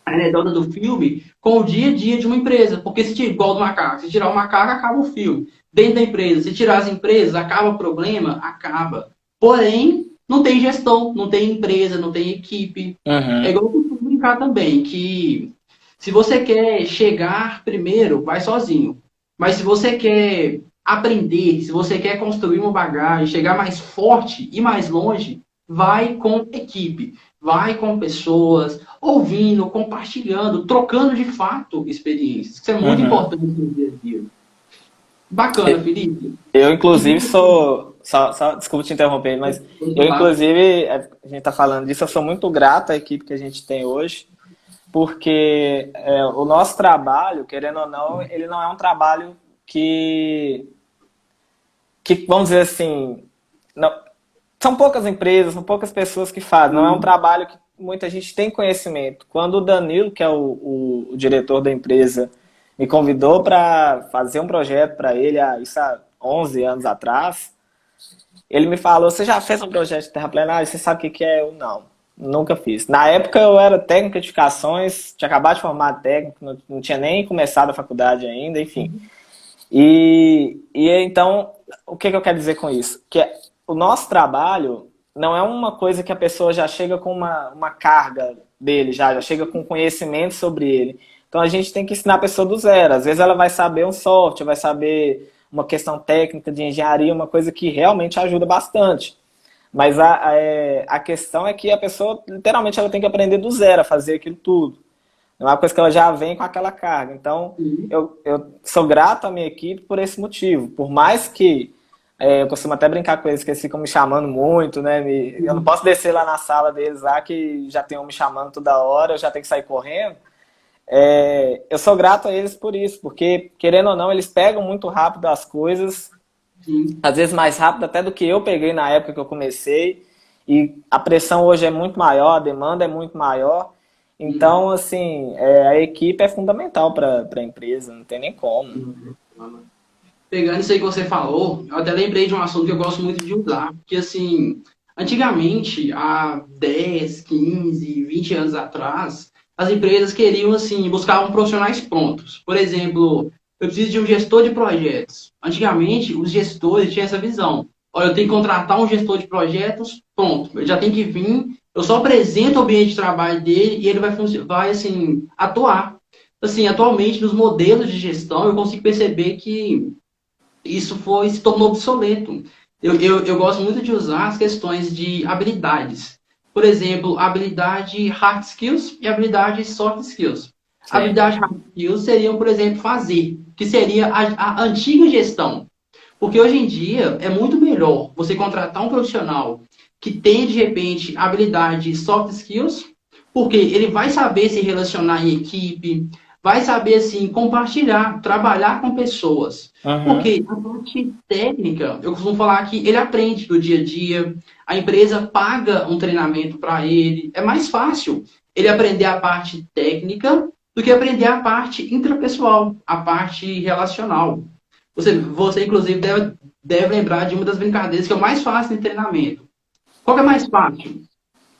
[SPEAKER 1] anedota do filme com o dia a dia de uma empresa. Porque se tirar igual do macaco, se tirar o macaco, acaba o filme. Dentro da empresa, se tirar as empresas, acaba o problema? Acaba. Porém, não tem gestão, não tem empresa, não tem equipe. É
[SPEAKER 2] Uhum.
[SPEAKER 1] igual eu costumo brincar também, que se você quer chegar primeiro, vai sozinho. Mas se você quer aprender, se você quer construir uma bagagem, chegar mais forte e mais longe, vai com equipe, vai com pessoas, ouvindo, compartilhando, trocando de fato experiências. Isso é muito
[SPEAKER 2] Uhum.
[SPEAKER 1] importante no dia a dia. Bacana, Felipe.
[SPEAKER 2] Eu, inclusive, sou. desculpa te interromper, mas eu,
[SPEAKER 1] Lá.
[SPEAKER 2] inclusive, a gente está falando disso, eu sou muito grato à equipe que a gente tem hoje, porque o nosso trabalho, querendo ou não, ele não é um trabalho que vamos dizer assim, não, são poucas empresas, são poucas pessoas que fazem, não é um trabalho que muita gente tem conhecimento. Quando o Danilo, que é o diretor da empresa, me convidou para fazer um projeto para ele, isso há 11 anos atrás, ele me falou, você já fez um projeto de terraplenagem? Você sabe o que é? Eu não, nunca fiz. Na época eu era técnico de edificações, tinha acabado de formar técnico, não tinha nem começado a faculdade ainda, enfim. E então, o que eu quero dizer com isso? Que o nosso trabalho não é uma coisa que a pessoa já chega com uma carga dele, já chega com conhecimento sobre ele. Então a gente tem que ensinar a pessoa do zero. Às vezes ela vai saber um software, vai saber uma questão técnica de engenharia, uma coisa que realmente ajuda bastante. Mas a questão é que a pessoa, literalmente, ela tem que aprender do zero a fazer aquilo tudo. Não é uma coisa que ela já vem com aquela carga. Então, eu sou grato à minha equipe por esse motivo. Por mais que eu costumo até brincar com eles, que eles ficam me chamando muito, né? Eu não posso descer lá na sala deles lá, que já tem um me chamando toda hora, eu já tenho que sair correndo. Eu sou grato a eles por isso, porque, querendo ou não, eles pegam muito rápido as coisas, às vezes mais rápido até do que eu peguei na época que eu comecei, e a pressão hoje é muito maior, a demanda é muito maior. Então, assim, a equipe é fundamental para a empresa, não tem nem como.
[SPEAKER 1] Pegando isso aí que você falou, eu até lembrei de um assunto que eu gosto muito de usar, porque assim, antigamente, há 10, 15, 20 anos atrás, as empresas queriam, assim, buscavam profissionais prontos. Por exemplo, eu preciso de um gestor de projetos. Antigamente, os gestores tinham essa visão. Olha, eu tenho que contratar um gestor de projetos, pronto. Ele já tem que vir, eu só apresento o ambiente de trabalho dele e ele vai assim, atuar. Assim, atualmente, nos modelos de gestão, eu consigo perceber que isso se tornou obsoleto. Eu gosto muito de usar as questões de habilidades. Por exemplo, habilidade hard skills e habilidade soft skills. Sim. Habilidade hard skills seriam, por exemplo, fazer, que seria a antiga gestão. Porque hoje em dia é muito melhor você contratar um profissional que tem, de repente, habilidade soft skills, porque ele vai saber se relacionar em equipe, vai saber, assim, compartilhar, trabalhar com pessoas. Porque a parte técnica, eu costumo falar que ele aprende do dia a dia, a empresa paga um treinamento para ele. É mais fácil ele aprender a parte técnica do que aprender a parte intrapessoal, a parte relacional. Você inclusive, deve lembrar de uma das brincadeiras que eu mais faço em treinamento. Qual que é mais fácil?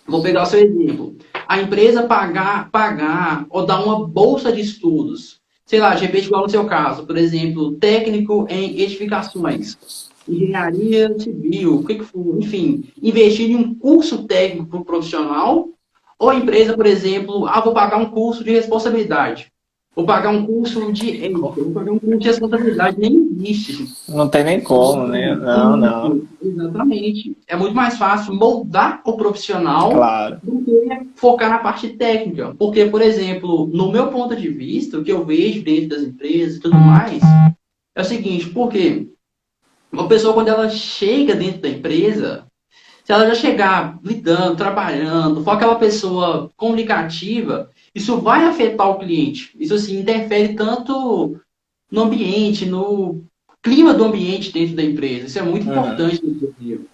[SPEAKER 1] Vou pegar o seu exemplo. A empresa pagar ou dar uma bolsa de estudos. Sei lá, de repente, igual no seu caso, por exemplo, técnico em edificações, engenharia civil, o que for, enfim, investir em um curso técnico para o profissional, ou a empresa, por exemplo, vou pagar um curso de responsabilidade. Vou pagar um curso de ética, vou pagar um curso de responsabilidade, nem existe.
[SPEAKER 2] Não tem nem como, né? Não.
[SPEAKER 1] Exatamente. É muito mais fácil moldar o profissional,
[SPEAKER 2] claro,
[SPEAKER 1] do que focar na parte técnica. Porque, por exemplo, no meu ponto de vista, o que eu vejo dentro das empresas e tudo mais, é o seguinte, porque uma pessoa, quando ela chega dentro da empresa, se ela já chegar lidando, trabalhando, for aquela pessoa comunicativa, isso vai afetar o cliente. Isso, assim, interfere tanto no ambiente, no clima do ambiente dentro da empresa. Isso é muito importante no Brasil.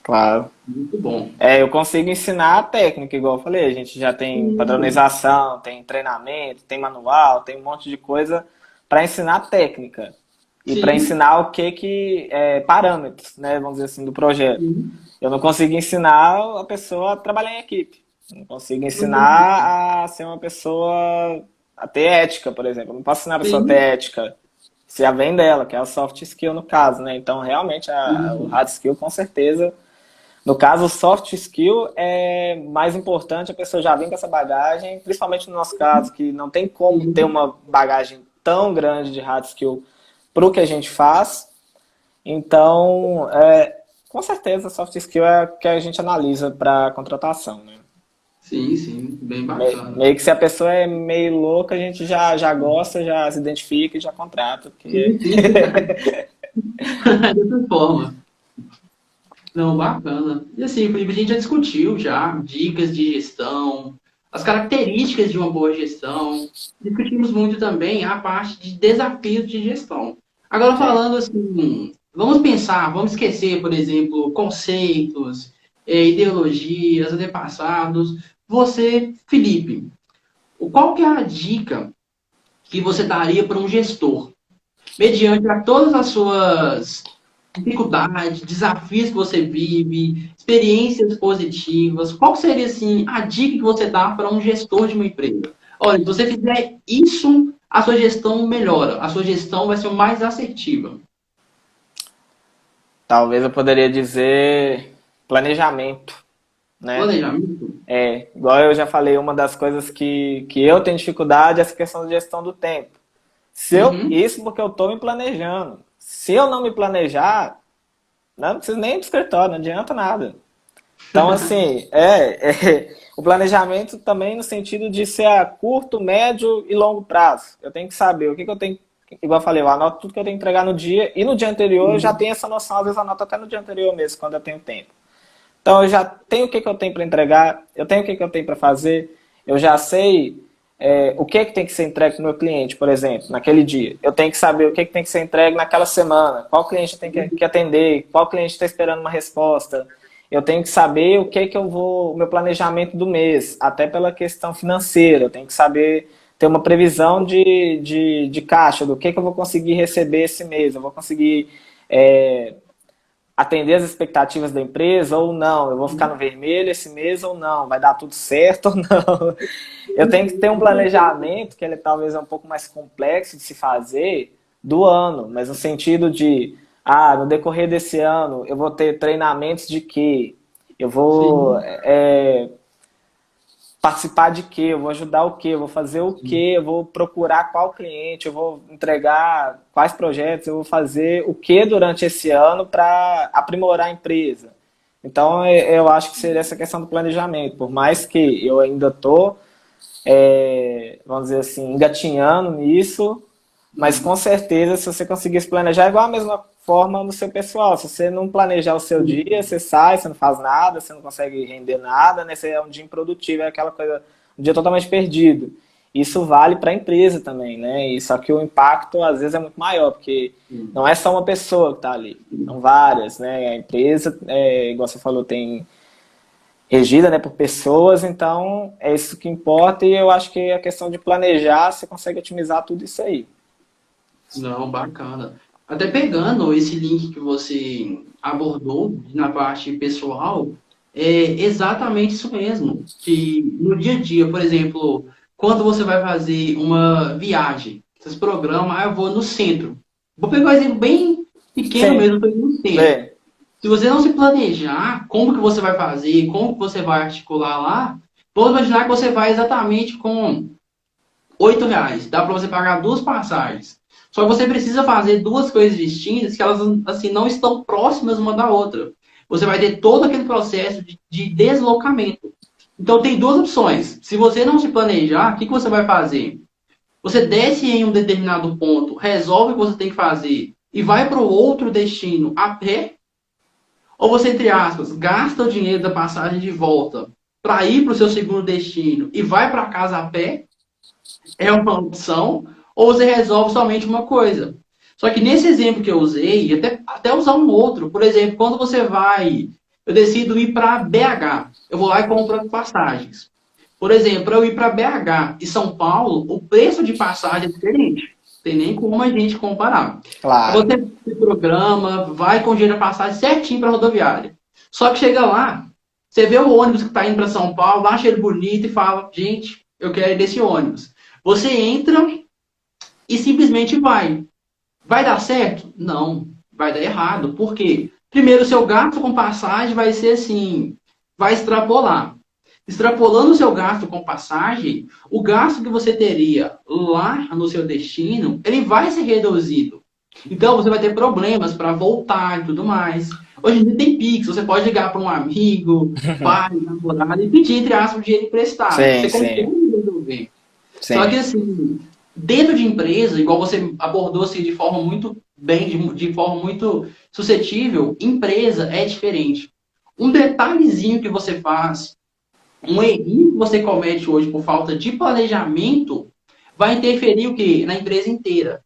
[SPEAKER 2] Claro.
[SPEAKER 1] Muito bom.
[SPEAKER 2] Eu consigo ensinar a técnica, igual eu falei. A gente já tem padronização, tem treinamento, tem manual, tem um monte de coisa para ensinar a técnica. E para ensinar o que parâmetros, né, vamos dizer assim, do projeto. Eu não consigo ensinar a pessoa a trabalhar em equipe. Não consigo ensinar a ser uma pessoa a ter ética, por exemplo. Eu não posso ensinar a pessoa a ter ética. Se a vem dela, que é a soft skill no caso, né? Então, realmente, o hard skill, com certeza. No caso, o soft skill é mais importante, a pessoa já vem com essa bagagem, principalmente no nosso caso, que não tem como ter uma bagagem tão grande de hard skill para o que a gente faz. Então, com certeza, soft skill é o que a gente analisa para contratação, né?
[SPEAKER 1] Sim, bem bacana.
[SPEAKER 2] Meio que se a pessoa é meio louca, a gente já gosta, já se identifica e já contrata. Porque...
[SPEAKER 1] Sim. Dessa forma. Não, bacana. E assim, Felipe, a gente já discutiu já dicas de gestão, as características de uma boa gestão. Discutimos muito também a parte de desafios de gestão. Agora
[SPEAKER 2] Sim.
[SPEAKER 1] falando assim, vamos pensar, vamos esquecer, por exemplo, conceitos, ideologias, antepassados. Você, Felipe, qual que é a dica que você daria para um gestor? Mediante a todas as suas dificuldades, desafios que você vive, experiências positivas, qual seria assim a dica que você dá para um gestor de uma empresa? Olha, se você fizer isso, a sua gestão melhora, a sua gestão vai ser mais assertiva.
[SPEAKER 2] Talvez eu poderia dizer planejamento, né?
[SPEAKER 1] Planejamento?
[SPEAKER 2] Igual eu já falei, uma das coisas que eu tenho dificuldade é essa questão de gestão do tempo.
[SPEAKER 1] Uhum.
[SPEAKER 2] Isso porque eu estou me planejando. Se eu não me planejar, não preciso nem ir para o escritório, não adianta nada. Então, assim, o planejamento também no sentido de ser a curto, médio e longo prazo. Eu tenho que saber o que eu tenho, igual eu falei, eu anoto tudo que eu tenho que entregar no dia, e no dia anterior eu já tenho essa noção, às vezes eu anoto até no dia anterior mesmo, quando eu tenho tempo. Então, eu já tenho o que eu tenho para entregar, eu tenho o que eu tenho para fazer, eu já sei o que tem que ser entregue para o meu cliente, por exemplo, naquele dia. Eu tenho que saber o que tem que ser entregue naquela semana, qual cliente tem que atender, qual cliente está esperando uma resposta. Eu tenho que saber o que eu vou, o meu planejamento do mês, até pela questão financeira. Eu tenho que saber ter uma previsão de caixa, do que eu vou conseguir receber esse mês. Eu vou conseguir atender as expectativas da empresa ou não? Eu vou ficar no vermelho esse mês ou não? Vai dar tudo certo ou não? Eu tenho que ter um planejamento que ele talvez é um pouco mais complexo de se fazer do ano, mas no sentido de, no decorrer desse ano eu vou ter treinamentos de quê? Eu vou
[SPEAKER 1] Sim,
[SPEAKER 2] participar de quê? Eu vou ajudar o quê? Eu vou fazer o quê? Eu vou procurar qual cliente? Eu vou entregar quais projetos? Eu vou fazer o quê durante esse ano para aprimorar a empresa? Então, eu acho que seria essa questão do planejamento. Por mais que eu ainda estou, vamos dizer assim, engatinhando nisso, mas com certeza, se você conseguir se planejar, é igual a mesma forma no seu pessoal. Se você não planejar o seu dia, você sai, você não faz nada, você não consegue render nada, né? Você é um dia improdutivo, é aquela coisa, um dia totalmente perdido. Isso vale para a empresa também, né? E só que o impacto às vezes é muito maior, porque não é só uma pessoa que está ali, são várias, né? A empresa, igual você falou, tem regida, né, por pessoas, então é isso que importa, e eu acho que a questão de planejar, você consegue otimizar tudo isso aí.
[SPEAKER 1] não, bacana. Até pegando esse link que você abordou na parte pessoal, é exatamente isso mesmo. Que no dia a dia, por exemplo, quando você vai fazer uma viagem, você se programa, eu vou no centro. Vou pegar um exemplo bem pequeno
[SPEAKER 2] Sim,
[SPEAKER 1] mesmo, eu tô indo no centro.
[SPEAKER 2] bem,
[SPEAKER 1] Se você não se planejar como que você vai fazer, como que você vai articular lá, vamos imaginar que você vai exatamente com R$ 8. Dá para você pagar duas passagens. Só que você precisa fazer duas coisas distintas que elas assim não estão próximas uma da outra. Você vai ter todo aquele processo de deslocamento. Então tem duas opções. Se você não se planejar, o que você vai fazer? Você desce em um determinado ponto, resolve o que você tem que fazer e vai para o outro destino a pé, ou você, entre aspas, gasta o dinheiro da passagem de volta para ir para o seu segundo destino e vai para casa a pé, é uma opção, ou você resolve somente uma coisa. Só que nesse exemplo que eu usei, até usar um outro, por exemplo, quando você vai, eu decido ir para BH, eu vou lá e compro passagens. Por exemplo, para eu ir para BH e São Paulo, o preço de passagem é diferente. Tem nem como a gente comparar.
[SPEAKER 2] claro.
[SPEAKER 1] Você se programa, vai com o dinheiro da passagem certinho para a rodoviária. Só que chega lá, você vê o ônibus que está indo para São Paulo, acha ele bonito e fala, gente, eu quero ir desse ônibus. Você entra e simplesmente vai. Vai dar certo? Não, vai dar errado. Por quê? Primeiro, o seu gasto com passagem vai ser assim, vai extrapolar. Extrapolando o seu gasto com passagem, o gasto que você teria lá no seu destino, ele vai ser reduzido. Então, você vai ter problemas para voltar e tudo mais. Hoje em dia tem Pix, você pode ligar para um amigo, pai, namorado e pedir, entre aspas, dinheiro emprestado.
[SPEAKER 2] Sim,
[SPEAKER 1] Você consegue
[SPEAKER 2] sim,
[SPEAKER 1] resolver. Só que
[SPEAKER 2] sim.
[SPEAKER 1] assim, dentro de empresa, igual você abordou assim, de forma muito bem, de forma muito suscetível, empresa é diferente. Um detalhezinho que você faz, um errinho que você comete hoje por falta de planejamento, vai interferir o quê? Na empresa inteira.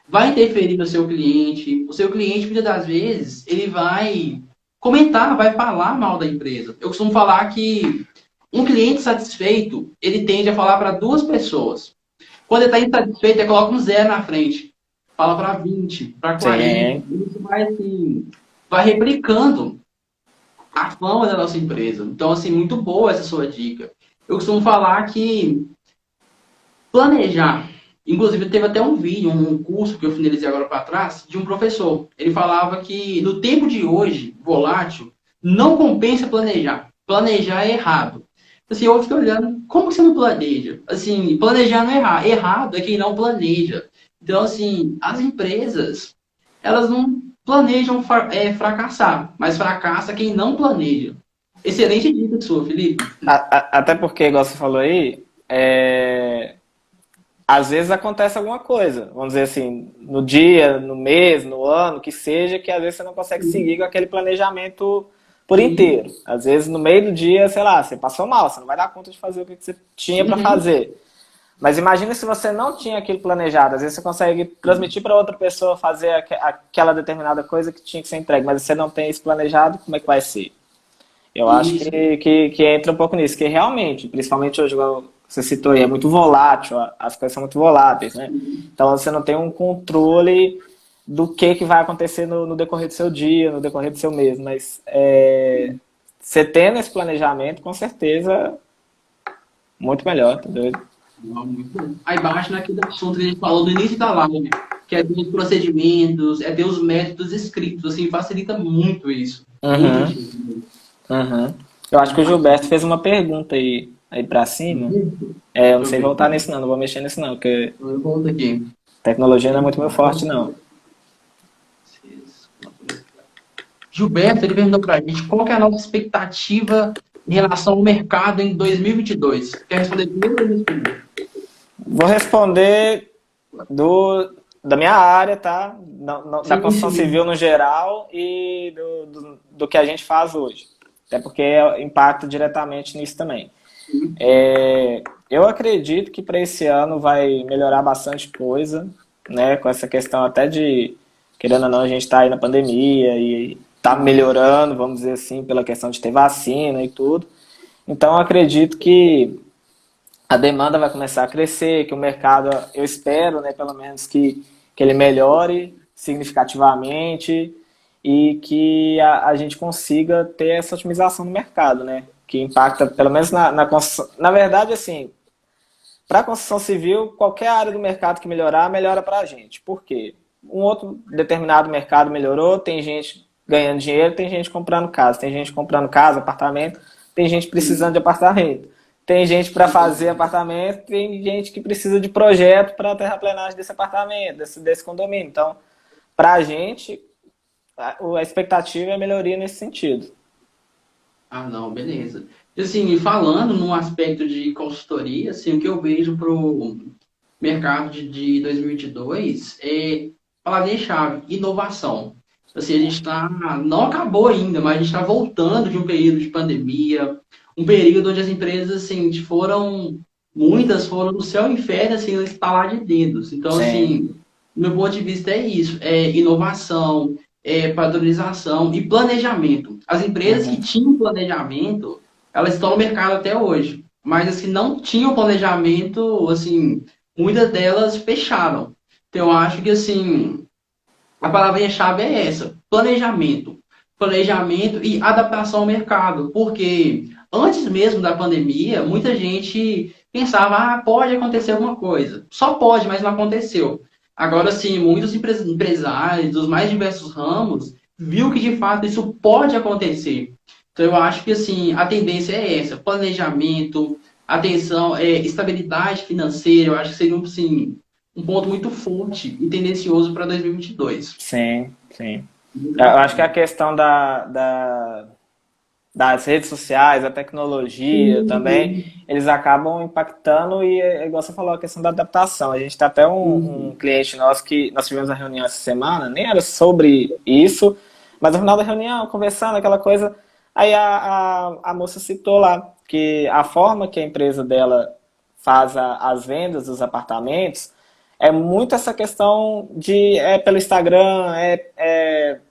[SPEAKER 1] Vai interferir no seu cliente. O seu cliente, muitas das vezes, ele vai comentar, vai falar mal da empresa. Eu costumo falar que um cliente satisfeito, ele tende a falar para duas pessoas. Quando ele está insatisfeito, ele coloca um zero na frente. Fala para 20, para 40.
[SPEAKER 2] Sim.
[SPEAKER 1] Isso vai, assim, vai replicando a fama da nossa empresa. Então, assim, muito boa essa sua dica. Eu costumo falar que planejar. Inclusive, teve até um vídeo, um curso que eu finalizei agora para trás, de um professor. Ele falava que no tempo de hoje, volátil, não compensa planejar. Planejar é errado. Assim, eu fiquei olhando, como que você não planeja? Assim, planejar não é errado. Errado é quem não planeja. Então, assim, as empresas, elas não planejam fracassar, mas fracassa quem não planeja. Excelente dica sua, Felipe.
[SPEAKER 2] Até porque, igual você falou aí, às vezes acontece alguma coisa, vamos dizer assim, no dia, no mês, no ano, que seja, que às vezes você não consegue seguir com aquele planejamento por
[SPEAKER 1] Sim.
[SPEAKER 2] inteiro. Às vezes no meio do dia, sei lá, você passou mal, você não vai dar conta de fazer o que você tinha para
[SPEAKER 1] Uhum.
[SPEAKER 2] fazer. Mas imagina se você não tinha aquilo planejado. Às vezes você consegue transmitir para outra pessoa fazer aquela determinada coisa que tinha que ser entregue, mas você não tem isso planejado, como é que vai ser? Eu acho
[SPEAKER 1] Isso.
[SPEAKER 2] que entra um pouco nisso, que realmente, principalmente hoje, igual você citou aí, é muito volátil, as coisas são muito voláteis, né? Então você não tem um controle do que vai acontecer no decorrer do seu dia, no decorrer do seu mês, mas você tendo esse planejamento, com certeza, muito melhor, tá doido?
[SPEAKER 1] Não, muito bom. Aí baixa naquele assunto que a gente falou no início da live, que é ter os procedimentos, é ter os métodos escritos, assim, facilita muito isso. Muito
[SPEAKER 2] Uhum,
[SPEAKER 1] mesmo.
[SPEAKER 2] uhum. Eu acho que o Gilberto fez uma pergunta aí pra cima.
[SPEAKER 1] Muito.
[SPEAKER 2] Eu não
[SPEAKER 1] Deixa eu
[SPEAKER 2] sei
[SPEAKER 1] ver
[SPEAKER 2] voltar
[SPEAKER 1] aqui.
[SPEAKER 2] nisso não, não vou mexer nisso não, porque
[SPEAKER 1] Eu volto aqui.
[SPEAKER 2] tecnologia não é muito meu forte não.
[SPEAKER 1] Gilberto, ele perguntou pra gente qual que é a nossa expectativa em relação ao mercado em 2022. Quer responder primeiro ou eu respondo?
[SPEAKER 2] Vou responder da minha área, tá? Da
[SPEAKER 1] Sim,
[SPEAKER 2] construção
[SPEAKER 1] sim.
[SPEAKER 2] civil no geral e do que a gente faz hoje. Até porque impacta diretamente nisso também. Eu acredito que para esse ano vai melhorar bastante coisa, né? Com essa questão até de, querendo ou não, a gente está aí na pandemia e está melhorando, vamos dizer assim, pela questão de ter vacina e tudo. Então, eu acredito que a demanda vai começar a crescer, que o mercado, eu espero, né, pelo menos que ele melhore significativamente e que a gente consiga ter essa otimização no mercado, né, que impacta pelo menos na construção. Na verdade, assim, para a construção civil, qualquer área do mercado que melhorar, melhora para a gente. Por quê? Um outro determinado mercado melhorou, tem gente ganhando dinheiro, tem gente comprando casa, apartamento, tem gente precisando de apartamento. Tem gente para fazer apartamento, tem gente que precisa de projeto para a terraplenagem desse apartamento, desse condomínio. Então, para a gente, a expectativa é melhoria nesse sentido.
[SPEAKER 1] Ah, não, beleza. E, assim, falando num aspecto de consultoria, assim, o que eu vejo para o mercado de 2022 é palavra-chave, inovação. Assim, a gente está, não acabou ainda, mas a gente está voltando de um período de pandemia, um período onde as empresas, assim, muitas foram do céu ao inferno, assim, no estalar de dedos. Então,
[SPEAKER 2] Sim.
[SPEAKER 1] assim, do meu ponto de vista é isso, é inovação, é padronização e planejamento. As empresas que
[SPEAKER 2] Uhum.
[SPEAKER 1] tinham planejamento, elas estão no mercado até hoje. Mas as que não tinham planejamento, assim, muitas delas fecharam. Então, eu acho que, assim, a palavrinha-chave é essa: planejamento. Planejamento e adaptação ao mercado. Porque antes mesmo da pandemia, muita gente pensava, pode acontecer alguma coisa. Só pode, mas não aconteceu. Agora sim, muitos empresários dos mais diversos ramos viu que de fato isso pode acontecer. Então eu acho que assim, a tendência é essa: planejamento, atenção, estabilidade financeira. Eu acho que seria assim, um ponto muito forte e tendencioso para 2022.
[SPEAKER 2] Sim, sim.
[SPEAKER 1] Muito
[SPEAKER 2] Eu acho que a
[SPEAKER 1] bacana.
[SPEAKER 2] questão das redes sociais, a tecnologia também,
[SPEAKER 1] Uhum.
[SPEAKER 2] eles acabam impactando e, igual você falou, a questão da adaptação. A gente está até um
[SPEAKER 1] Uhum.
[SPEAKER 2] cliente nosso que nós tivemos uma reunião essa semana, nem era sobre isso, mas no final da reunião, conversando, aquela coisa, aí a moça citou lá que a forma que a empresa dela faz as vendas dos apartamentos é muito essa questão de pelo Instagram,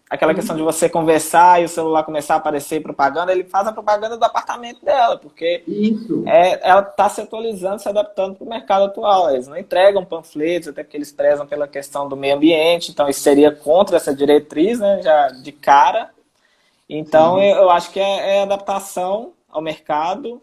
[SPEAKER 2] aquela questão de
[SPEAKER 1] Uhum.
[SPEAKER 2] você conversar e o celular começar a aparecer propaganda, ele faz a propaganda do apartamento dela, porque
[SPEAKER 1] Isso.
[SPEAKER 2] ela está se atualizando, se adaptando para o mercado atual. Eles não entregam panfletos, até porque eles prezam pela questão do meio ambiente, então isso seria contra essa diretriz, né, já de cara. Então
[SPEAKER 1] Sim.
[SPEAKER 2] eu acho que é adaptação ao mercado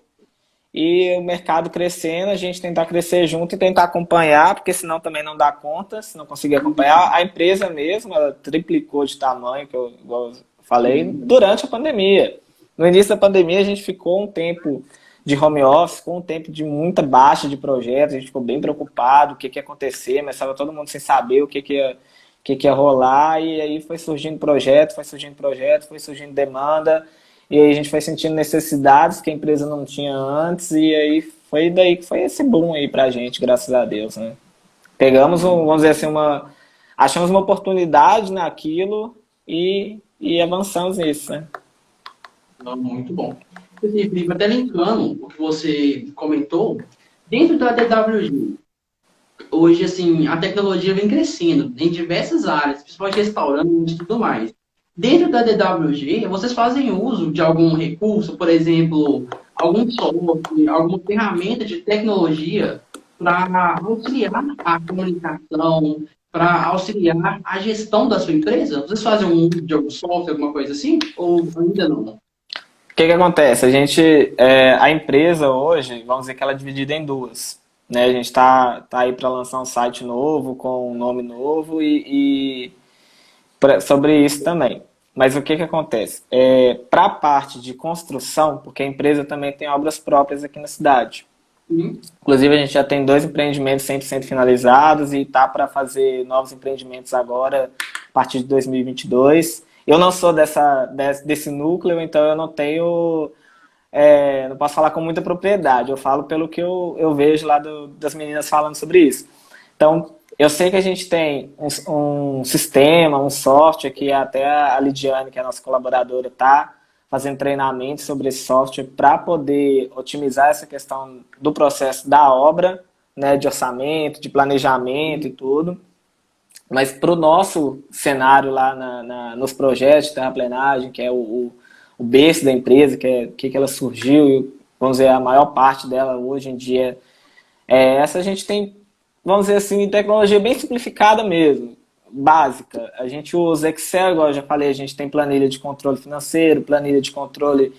[SPEAKER 2] e o mercado crescendo, a gente tentar crescer junto e tentar acompanhar, porque senão também não dá conta, se não conseguir acompanhar. A empresa mesmo, ela triplicou de tamanho, que eu, igual eu falei,
[SPEAKER 1] Sim.
[SPEAKER 2] durante a pandemia. No início da pandemia, a gente ficou um tempo de home office, com um tempo de muita baixa de projetos, a gente ficou bem preocupado, o que ia acontecer, mas estava todo mundo sem saber o que ia rolar, e aí foi surgindo projeto, foi surgindo demanda, e aí a gente foi sentindo necessidades que a empresa não tinha antes, e aí foi daí que foi esse boom aí pra gente, graças a Deus, né? Pegamos,
[SPEAKER 1] Não,
[SPEAKER 2] vamos dizer assim, achamos uma oportunidade naquilo e avançamos nisso, né?
[SPEAKER 1] não, muito bom. Felipe, até linkando o que você comentou, dentro da DWG, hoje, assim, a tecnologia vem crescendo em diversas áreas, principalmente restaurantes e tudo mais. Dentro da DWG, vocês fazem uso de algum recurso, por exemplo, algum software, alguma ferramenta de tecnologia para auxiliar a comunicação, para auxiliar a gestão da sua empresa? Vocês fazem um uso de algum software, alguma coisa assim? Ou ainda não?
[SPEAKER 2] O que que acontece? A empresa hoje, vamos dizer que ela é dividida em duas, né? A gente tá aí para lançar um site novo, com um nome novo sobre isso também. Mas o que que acontece? Para a parte de construção, porque a empresa também tem obras próprias aqui na cidade.
[SPEAKER 1] Sim.
[SPEAKER 2] Inclusive, a gente já tem 2 empreendimentos 100% finalizados e tá para fazer novos empreendimentos agora, a partir de 2022. Eu não sou desse núcleo, então eu não tenho. Não posso falar com muita propriedade. Eu falo pelo que eu vejo lá das meninas falando sobre isso. Então, eu sei que a gente tem um sistema, um software que até a Lidiane, que é a nossa colaboradora, está fazendo treinamento sobre esse software para poder otimizar essa questão do processo da obra, né, de orçamento, de planejamento e tudo. Mas para o nosso cenário lá nos projetos de terraplenagem, que é o berço da empresa, que ela surgiu, e vamos dizer, a maior parte dela hoje em dia essa a gente tem, vamos dizer assim, tecnologia bem simplificada mesmo, básica. A gente usa Excel, igual eu já falei, a gente tem planilha de controle financeiro, planilha de controle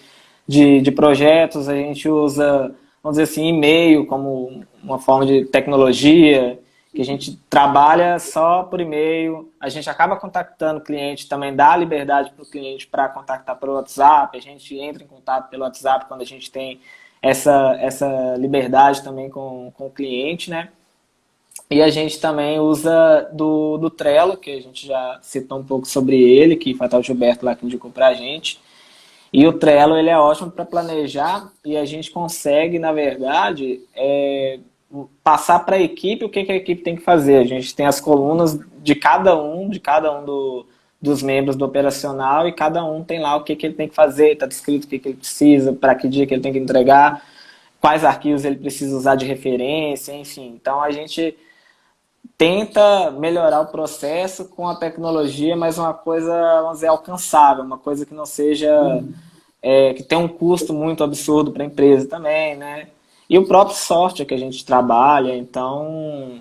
[SPEAKER 2] de projetos, a gente usa, vamos dizer assim, e-mail como uma forma de tecnologia, que a gente trabalha só por e-mail, a gente acaba contactando o cliente, também dá liberdade para o cliente para contactar pelo WhatsApp, a gente entra em contato pelo WhatsApp quando a gente tem essa liberdade também com o cliente, né? E a gente também usa do Trello, que a gente já citou um pouco sobre ele, que foi o Gilberto lá que indicou pra gente. E o Trello, ele é ótimo para planejar e a gente consegue, na verdade, passar para a equipe o que a equipe tem que fazer. A gente tem as colunas de cada um dos membros do operacional e cada um tem lá o que ele tem que fazer, está descrito o que ele precisa, para que dia que ele tem que entregar, quais arquivos ele precisa usar de referência, enfim. Então a gente tenta melhorar o processo com a tecnologia, mas uma coisa, vamos dizer, alcançável, uma coisa que não seja que tem um custo muito absurdo para a empresa também, né? E o próprio software que a gente trabalha, então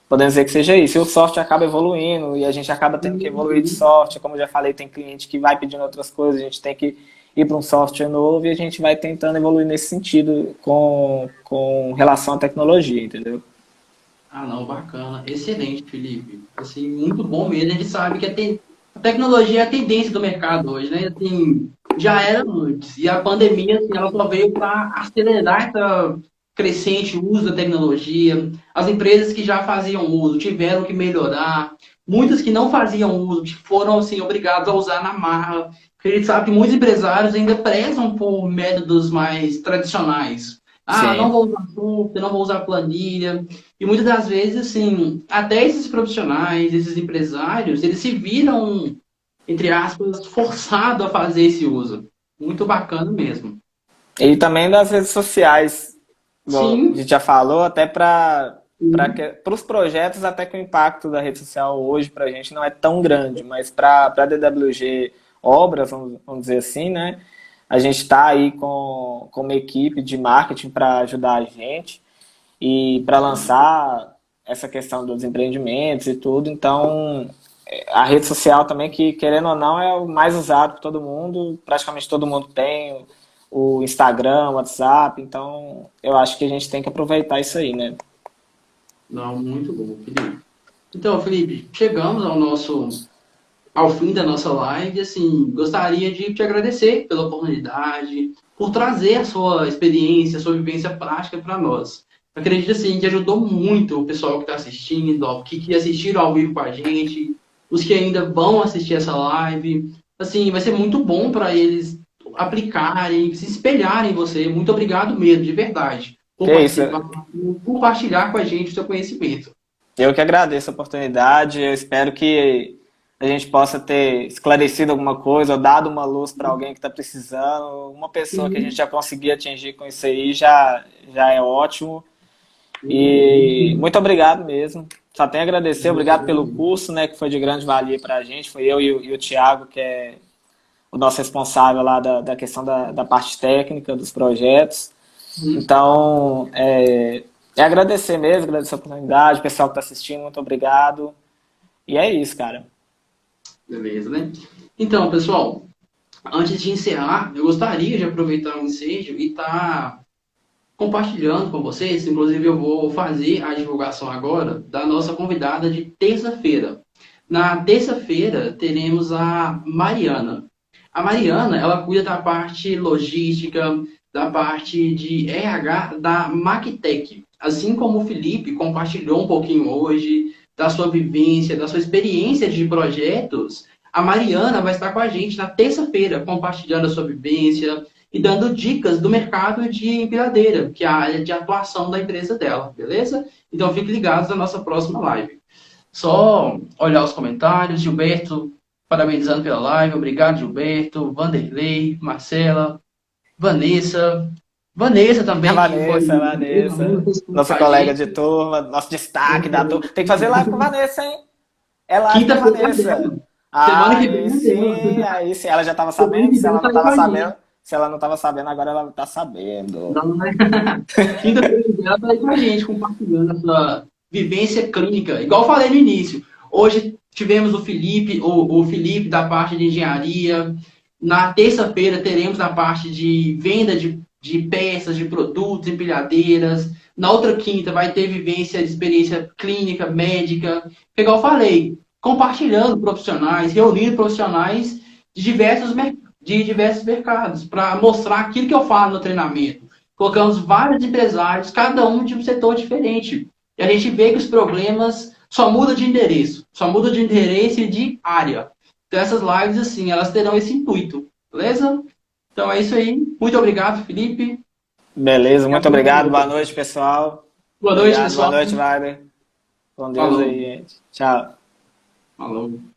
[SPEAKER 2] podemos dizer que seja isso. E o software acaba evoluindo e a gente acaba tendo que evoluir de
[SPEAKER 1] Uhum.
[SPEAKER 2] software. Como eu já falei, tem cliente que vai pedindo outras coisas, a gente tem que ir para um software novo e a gente vai tentando evoluir nesse sentido com relação à tecnologia, entendeu?
[SPEAKER 1] Ah, não, bacana. Excelente, Felipe. Assim, muito bom mesmo. A gente sabe que a tecnologia é a tendência do mercado hoje, né? Assim, já era antes. E a pandemia, assim, ela só veio para acelerar essa crescente uso da tecnologia. As empresas que já faziam uso tiveram que melhorar, muitas que não faziam uso, que foram assim, obrigados a usar na marra. Porque a gente sabe que muitos empresários ainda prezam por métodos mais tradicionais. Ah, não
[SPEAKER 2] Sim.
[SPEAKER 1] vou usar software, não vou usar planilha. E muitas das vezes, assim, até esses profissionais, esses empresários, eles se viram, entre aspas, forçados a fazer esse uso. Muito bacana mesmo.
[SPEAKER 2] E também das redes sociais, igual a
[SPEAKER 1] Sim,
[SPEAKER 2] gente já falou, até para
[SPEAKER 1] sim,
[SPEAKER 2] os projetos, até que o impacto da rede social hoje para a gente não é tão grande, mas para a DWG Obras, vamos dizer assim, né? A gente está aí com uma equipe de marketing para ajudar a gente e para lançar essa questão dos empreendimentos e tudo. Então, a rede social também, que querendo ou não, é o mais usado por todo mundo. Praticamente todo mundo tem o Instagram, o WhatsApp. Então, eu acho que a gente tem que aproveitar isso aí, né?
[SPEAKER 1] não, muito bom, Felipe. Então, Felipe, chegamos ao fim da nossa live. Assim, gostaria de te agradecer pela oportunidade, por trazer a sua experiência, a sua vivência prática para nós. Acredito assim que ajudou muito o pessoal que está assistindo, ó, que assistiram ao vivo com a gente, os que ainda vão assistir essa live. Assim, vai ser muito bom para eles aplicarem, se espelharem em você. Muito obrigado mesmo, de verdade, por
[SPEAKER 2] Que isso,
[SPEAKER 1] participar, por compartilhar com a gente o seu conhecimento.
[SPEAKER 2] eu que agradeço a oportunidade. Eu espero que a gente possa ter esclarecido alguma coisa, ou dado uma luz para alguém que está precisando. Uma pessoa que a gente
[SPEAKER 1] Sim,
[SPEAKER 2] já conseguir atingir com isso aí já é ótimo.
[SPEAKER 1] muito bom.
[SPEAKER 2] E muito obrigado mesmo. Só tenho a agradecer, obrigado pelo curso, né, que foi de grande valia para a gente. Foi eu e o Thiago, que é o nosso responsável lá da questão da parte técnica dos projetos. Então, é agradecer mesmo, agradecer a oportunidade, o pessoal que está assistindo, muito obrigado. E é isso, cara.
[SPEAKER 1] Beleza, né? Então, pessoal, antes de encerrar, eu gostaria de aproveitar o ensejo e estar compartilhando com vocês. Inclusive, eu vou fazer a divulgação agora da nossa convidada de terça-feira. Na terça-feira, teremos a Mariana. A Mariana, ela cuida da parte logística, da parte de RH da Mactec. Assim como o Felipe compartilhou um pouquinho hoje da sua vivência, da sua experiência de projetos, a Mariana vai estar com a gente na terça-feira, compartilhando a sua vivência e dando dicas do mercado de empilhadeira, que é a área de atuação da empresa dela, beleza? Então fiquem ligados na nossa próxima live. Só olhar os comentários. Gilberto, parabenizando pela live. Obrigado, Gilberto. Vanderlei, Marcela, Vanessa. Vanessa
[SPEAKER 2] A
[SPEAKER 1] também, que foi
[SPEAKER 2] Vanessa, a Vanessa,
[SPEAKER 1] com
[SPEAKER 2] nossa
[SPEAKER 1] a
[SPEAKER 2] colega de
[SPEAKER 1] gente.
[SPEAKER 2] turma, nosso destaque da turma. Tem que fazer live com a Vanessa, hein? É live com a
[SPEAKER 1] Quinta-feira é
[SPEAKER 2] Vanessa.
[SPEAKER 1] dela. Semana
[SPEAKER 2] Ah,
[SPEAKER 1] que vem é dela.
[SPEAKER 2] aí sim, ela já estava
[SPEAKER 1] Semana
[SPEAKER 2] sabendo,
[SPEAKER 1] que
[SPEAKER 2] se
[SPEAKER 1] vem
[SPEAKER 2] ela
[SPEAKER 1] tá
[SPEAKER 2] não
[SPEAKER 1] aí com
[SPEAKER 2] estava
[SPEAKER 1] a gente.
[SPEAKER 2] sabendo, se ela não estava sabendo, agora ela está sabendo.
[SPEAKER 1] Não, né? Quinta-feira ela está aí com a gente, compartilhando a sua vivência clínica. Igual eu falei no início, hoje tivemos o Felipe da parte de engenharia. Na terça-feira teremos a parte de venda de peças, de produtos, empilhadeiras. Na outra quinta vai ter vivência de experiência clínica, médica. Igual eu falei, compartilhando profissionais, reunindo profissionais de diversos mercados, para mostrar aquilo que eu falo no treinamento. Colocamos vários empresários, cada um de um setor diferente. E a gente vê que os problemas só mudam de endereço. Só muda de endereço e de área. Então essas lives, assim, elas terão esse intuito. Beleza? Então é isso aí. Muito obrigado, Felipe.
[SPEAKER 2] Beleza,
[SPEAKER 1] E
[SPEAKER 2] muito
[SPEAKER 1] até
[SPEAKER 2] obrigado, boa
[SPEAKER 1] mais.
[SPEAKER 2] noite, pessoal.
[SPEAKER 1] Boa noite,
[SPEAKER 2] Obrigado, boa
[SPEAKER 1] pessoal.
[SPEAKER 2] noite, Wagner. Com Deus
[SPEAKER 1] Falou.
[SPEAKER 2] aí, gente. Tchau.
[SPEAKER 1] Falou.